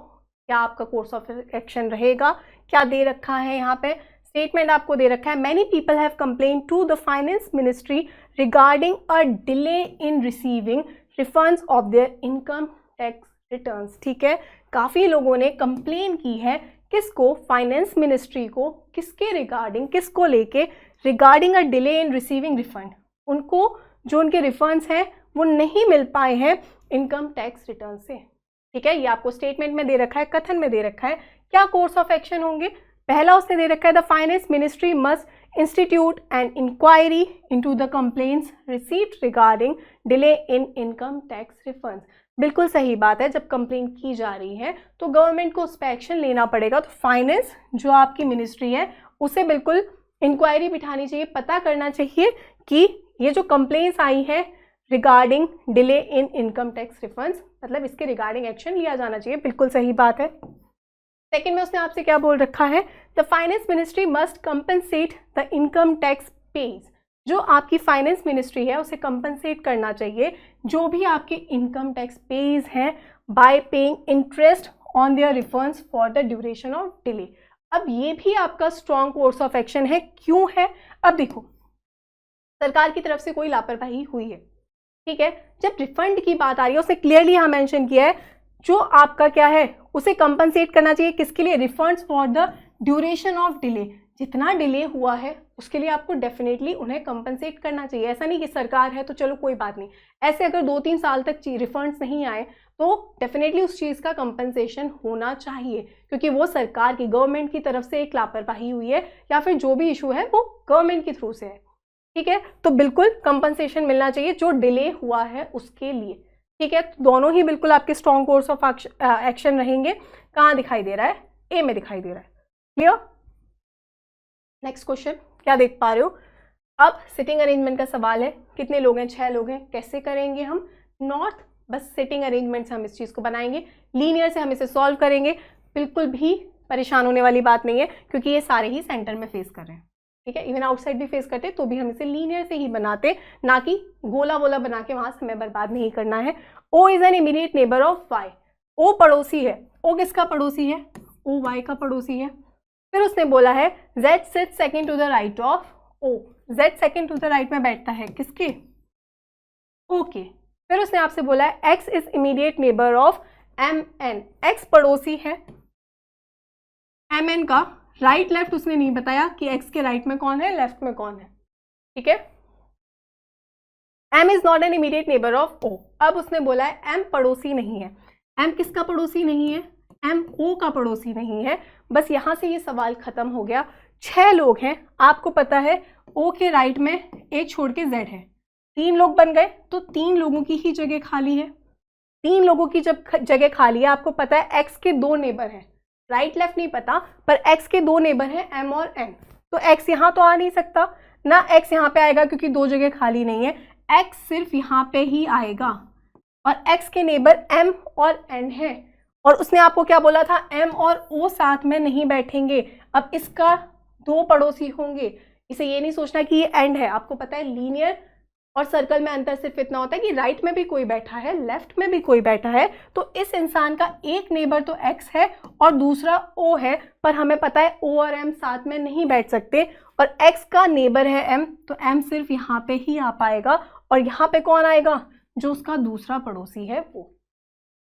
क्या आपका कोर्स ऑफ एक्शन रहेगा। क्या दे रखा है यहाँ पे? स्टेटमेंट आपको दे रखा है, many people have complain to the finance ministry regarding a delay in receiving refunds of their income tax returns. ठीक है, काफ़ी लोगों ने कंप्लेन की है। किसको? फाइनेंस मिनिस्ट्री को। किसके रिगार्डिंग? किसको लेके? Regarding a delay in receiving refund. उनको जो उनके रिफंड्स हैं वो नहीं मिल पाए हैं इनकम टैक्स रिटर्न से। ठीक है, ये आपको स्टेटमेंट में दे रखा है, कथन में दे रखा है। क्या कोर्स ऑफ एक्शन होंगे? पहला उसने दे रखा है, the finance ministry must institute an inquiry into the complaints received regarding delay in income tax refunds. बिल्कुल सही बात है, जब कंप्लेंट की जा रही है तो गवर्नमेंट को उस पर एक्शन लेना पड़ेगा। तो फाइनेंस जो आपकी मिनिस्ट्री है उसे बिल्कुल इंक्वायरी बिठानी चाहिए, पता करना चाहिए कि ये जो कंप्लेंट्स आई है regarding delay in income tax refunds, मतलब इसके रिगार्डिंग एक्शन लिया जाना चाहिए। बिल्कुल सही बात है। सेकेंड में उसने आपसे क्या बोल रखा है? The finance ministry must compensate the income tax page. जो आपकी फाइनेंस मिनिस्ट्री है उसे कंपनसेट करना चाहिए जो भी आपके इनकम टैक्स पेज हैं bye paying interest on their refunds for the duration of delay. अब ये भी आपका स्ट्रॉन्ग कोर्स ऑफ एक्शन है। क्यों है? अब देखो, सरकार की तरफ से कोई लापरवाही हुई है, ठीक है, जब रिफंड की बात आ रही है उसे क्लियरली यहाँ मेंशन किया है, जो आपका क्या है उसे कंपनसेट करना चाहिए। किसके लिए? Refunds for the duration of delay. जितना डिले हुआ है उसके लिए आपको डेफिनेटली उन्हें कंपनसेट करना चाहिए। ऐसा नहीं कि सरकार है तो चलो कोई बात नहीं, ऐसे अगर 2-3 साल तक रिफंड्स नहीं आए तो डेफिनेटली उस चीज़ का कंपनसेशन होना चाहिए, क्योंकि वो सरकार की, गवर्नमेंट की तरफ से एक लापरवाही हुई है या फिर जो भी इशू है वो गवर्नमेंट के थ्रू से है। ठीक है, तो बिल्कुल कंपनसेशन मिलना चाहिए जो डिले हुआ है उसके लिए। ठीक है, तो दोनों ही बिल्कुल आपके स्ट्रॉन्ग कोर्स ऑफ एक्शन रहेंगे। कहाँ दिखाई दे रहा है? ए में दिखाई दे रहा है। क्लियर? नेक्स्ट क्वेश्चन क्या देख पा रहे हो? अब सिटिंग अरेंजमेंट का सवाल है। कितने लोग हैं? 6 लोग हैं। कैसे करेंगे हम? नॉट बस सिटिंग अरेंजमेंट से हम इस चीज़ को बनाएंगे, लीनियर से हम इसे सॉल्व करेंगे। बिल्कुल भी परेशान होने वाली बात नहीं है, क्योंकि ये सारे ही सेंटर में फेस कर रहे हैं। ठीक है, इवन आउटसाइड भी फेस करते तो भी हम इसे लीनियर से ही बनाते, ना कि गोला वोला बना के वहां समय बर्बाद नहीं करना है। O is an immediate neighbour of Y. O पड़ोसी है। ओ किसका पड़ोसी है? ओ वाई का पड़ोसी है। फिर उसने बोला है Z sit second to the right of O. Z second to the right में बैठता है किसके? ओ के। फिर उसने आपसे बोला है X is immediate neighbour of M N. X पड़ोसी है एम एन का। राइट लेफ्ट उसने नहीं बताया कि एक्स के राइट में कौन है, लेफ्ट में कौन है। ठीक है, M is not an immediate neighbour of O. अब उसने बोला है एम पड़ोसी नहीं है। एम किसका पड़ोसी नहीं है? MO का पड़ोसी नहीं है। बस यहाँ से ये सवाल खत्म हो गया। 6 लोग हैं, आपको पता है O के राइट में A छोड़ के Z है, 3 लोग बन गए, तो 3 लोगों की ही जगह खाली है। 3 लोगों की जब जगह खाली है, आपको पता है X के 2 नेबर हैं, राइट लेफ्ट नहीं पता, पर X के 2 नेबर हैं M और N, तो X यहाँ तो आ नहीं सकता ना, X यहाँ पे आएगा क्योंकि 2 जगह खाली नहीं है, X सिर्फ यहाँ पे ही आएगा और X के नेबर M और N है। और उसने आपको क्या बोला था, M और O साथ में नहीं बैठेंगे। अब इसका 2 पड़ोसी होंगे, इसे ये नहीं सोचना कि ये एंड है। आपको पता है लीनियर और सर्कल में अंतर सिर्फ इतना होता है कि राइट में भी कोई बैठा है, लेफ्ट में भी कोई बैठा है, तो इस इंसान का एक नेबर तो X है और दूसरा O है, पर हमें पता है O और M साथ में नहीं बैठ सकते, और X का नेबर है M, तो M सिर्फ यहाँ पे ही आ पाएगा, और यहाँ पे कौन आएगा, जो उसका दूसरा पड़ोसी है वो।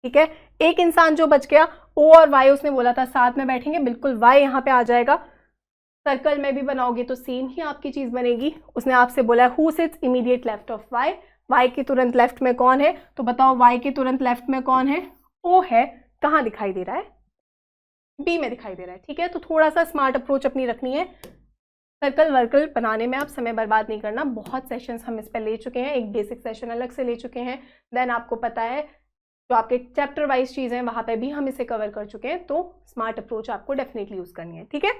ठीक है, एक इंसान जो बच गया, O और Y उसने बोला था साथ में बैठेंगे, बिल्कुल Y यहाँ पे आ जाएगा। सर्कल में भी बनाओगे तो सेम ही आपकी चीज बनेगी। उसने आपसे बोला who sits immediate left of Y, Y के तुरंत लेफ्ट में कौन है, तो बताओ Y के तुरंत लेफ्ट में कौन है, O है। कहाँ दिखाई दे रहा है, B में दिखाई दे रहा है। ठीक है, तो थोड़ा सा स्मार्ट अप्रोच अपनी रखनी है। सर्कल वर्कल बनाने में आप समय बर्बाद नहीं करना, बहुत सेशंस हम इस पर ले चुके हैं, एक बेसिक सेशन अलग से ले चुके हैं, देन आपको पता है जो आपके चैप्टर वाइज चीज़ें हैं वहाँ पे भी हम इसे कवर कर चुके हैं, तो स्मार्ट अप्रोच आपको डेफिनेटली यूज़ करनी है। ठीक है,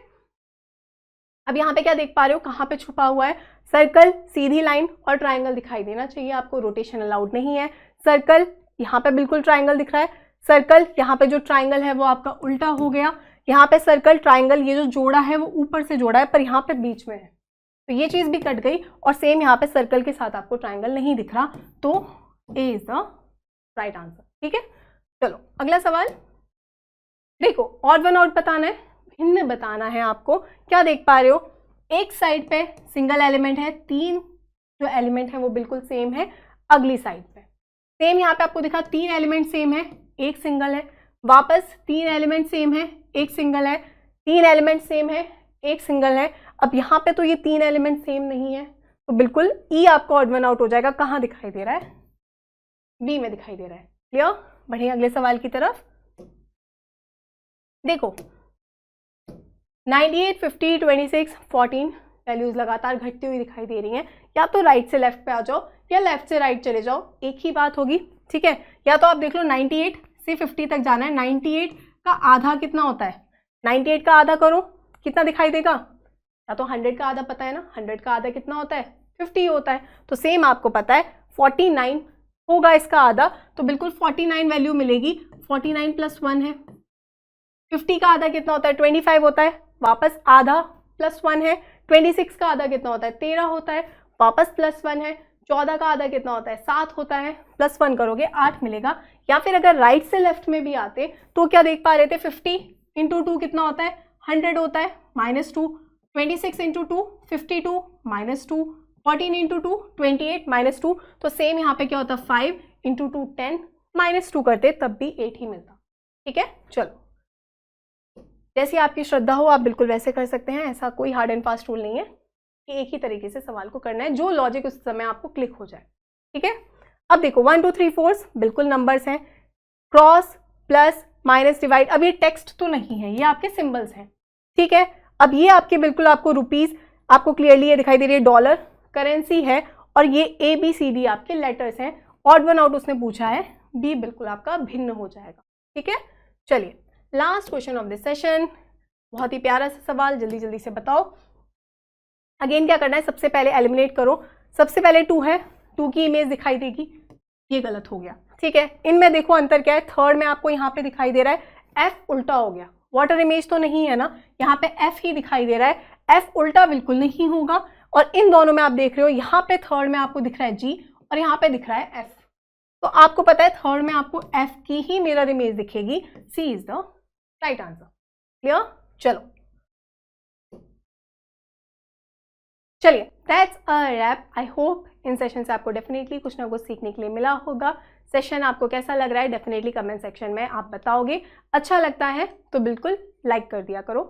अब यहाँ पे क्या देख पा रहे हो, कहाँ पे छुपा हुआ है सर्कल, सीधी लाइन और ट्राइंगल दिखाई देना चाहिए आपको, रोटेशन अलाउड नहीं है। सर्कल यहाँ पे बिल्कुल ट्राइंगल दिख रहा है, सर्कल यहाँ पे जो ट्राइंगल है वो आपका उल्टा हो गया, यहाँ पे सर्कल ट्राइंगल ये जो जोड़ा है वो ऊपर से जोड़ा है पर यहाँ पे बीच में है, तो ये चीज़ भी कट गई, और सेम यहाँ पे सर्कल के साथ आपको ट्राइंगल नहीं दिख रहा, तो ए इज द राइट आंसर। ठीक है, चलो अगला सवाल देखो, ऑड वन आउट बताना है, भिन्न बताना है आपको। क्या देख पा रहे हो, एक साइड पे सिंगल एलिमेंट है, 3 जो एलिमेंट है वो बिल्कुल सेम है, अगली साइड पे सेम यहाँ पे आपको दिखा 3 एलिमेंट सेम है, एक सिंगल है, वापस 3 एलिमेंट सेम है, एक सिंगल है, 3 एलिमेंट सेम है, एक सिंगल है। अब यहाँ पे तो ये 3 एलिमेंट सेम नहीं है, तो बिल्कुल ई आपको ऑड वन आउट हो जाएगा। कहाँ दिखाई दे रहा है, बी में दिखाई दे रहा है। क्लियर, बढ़िए अगले सवाल की तरफ देखो, 98, 50, 26, 14 वैल्यूज लगातार घटती हुई दिखाई दे रही हैं, या तो राइट से लेफ्ट पे आ जाओ या लेफ्ट से राइट चले जाओ, एक ही बात होगी। ठीक है, या तो आप देख लो 98 से 50 तक जाना है, 98 का आधा कितना होता है, 98 का आधा करो कितना दिखाई देगा, या तो 100 का आधा पता है ना, 100 का आधा कितना होता है, 50 होता है, तो सेम आपको पता है 49 होगा इसका आधा, तो बिल्कुल 49 वैल्यू मिलेगी, 49 प्लस 1 है। 50 का आधा कितना होता है, 25 होता है, वापस आधा प्लस 1 है। 26 का आधा कितना होता है, 13 होता है, वापस प्लस 1 है। 14 का आधा कितना होता है, 7 होता है, प्लस 1 करोगे 8 मिलेगा। या फिर अगर राइट से लेफ्ट में भी आते तो क्या देख पा रहे थे, 50 इंटू 2 कितना होता है, 100 होता है, -2, 26 इंटू 2 52 -2, 14 इंटू 2 28 -2, तो सेम यहाँ पे क्या होता है 5 इंटू 2 10 -2 करते तब भी 8 ही मिलता। ठीक है, चलो जैसी आपकी श्रद्धा हो आप बिल्कुल वैसे कर सकते हैं, ऐसा कोई हार्ड एंड फास्ट रूल नहीं है कि एक ही तरीके से सवाल को करना है, जो लॉजिक उस समय आपको क्लिक हो जाए। ठीक है, अब देखो 1 2 3 4 बिल्कुल नंबर्स हैं, क्रॉस प्लस माइनस डिवाइड, अब ये टेक्स्ट तो नहीं है, ये आपके सिंबल्स हैं। ठीक है, अब ये आपके बिल्कुल आपको रुपीज आपको क्लियरली ये दिखाई दे रही है, डॉलर करेंसी है, और ये ABCD आपके लेटर्स हैं। ऑड वन आउट उसने पूछा है, बी बिल्कुल आपका भिन्न हो जाएगा। ठीक है, चलिए last question of this session, बहुत ही प्यारा सा सवाल, जल्दी जल्दी से बताओ। अगेन क्या करना है, सबसे पहले एलिमिनेट करो, सबसे पहले 2 है, 2 की इमेज दिखाई देगी, ये गलत हो गया। ठीक है, इनमें देखो अंतर क्या है, थर्ड में आपको यहाँ पे दिखाई दे रहा है F उल्टा हो गया, वाटर इमेज तो नहीं है ना, यहाँ पे F ही दिखाई दे रहा है, F उल्टा बिल्कुल नहीं होगा। और इन दोनों में आप देख रहे हो, यहाँ पे थर्ड में आपको दिख रहा है G और यहाँ पे दिख रहा है F, तो आपको पता है थर्ड में आपको F की ही मिरर इमेज दिखेगी, C is the right answer. Clear, चलो चलिए that's a wrap. I hope इन सेशन से आपको डेफिनेटली कुछ ना कुछ सीखने के लिए मिला होगा। सेशन आपको कैसा लग रहा है डेफिनेटली कमेंट सेक्शन में आप बताओगे, अच्छा लगता है तो बिल्कुल लाइक कर दिया करो।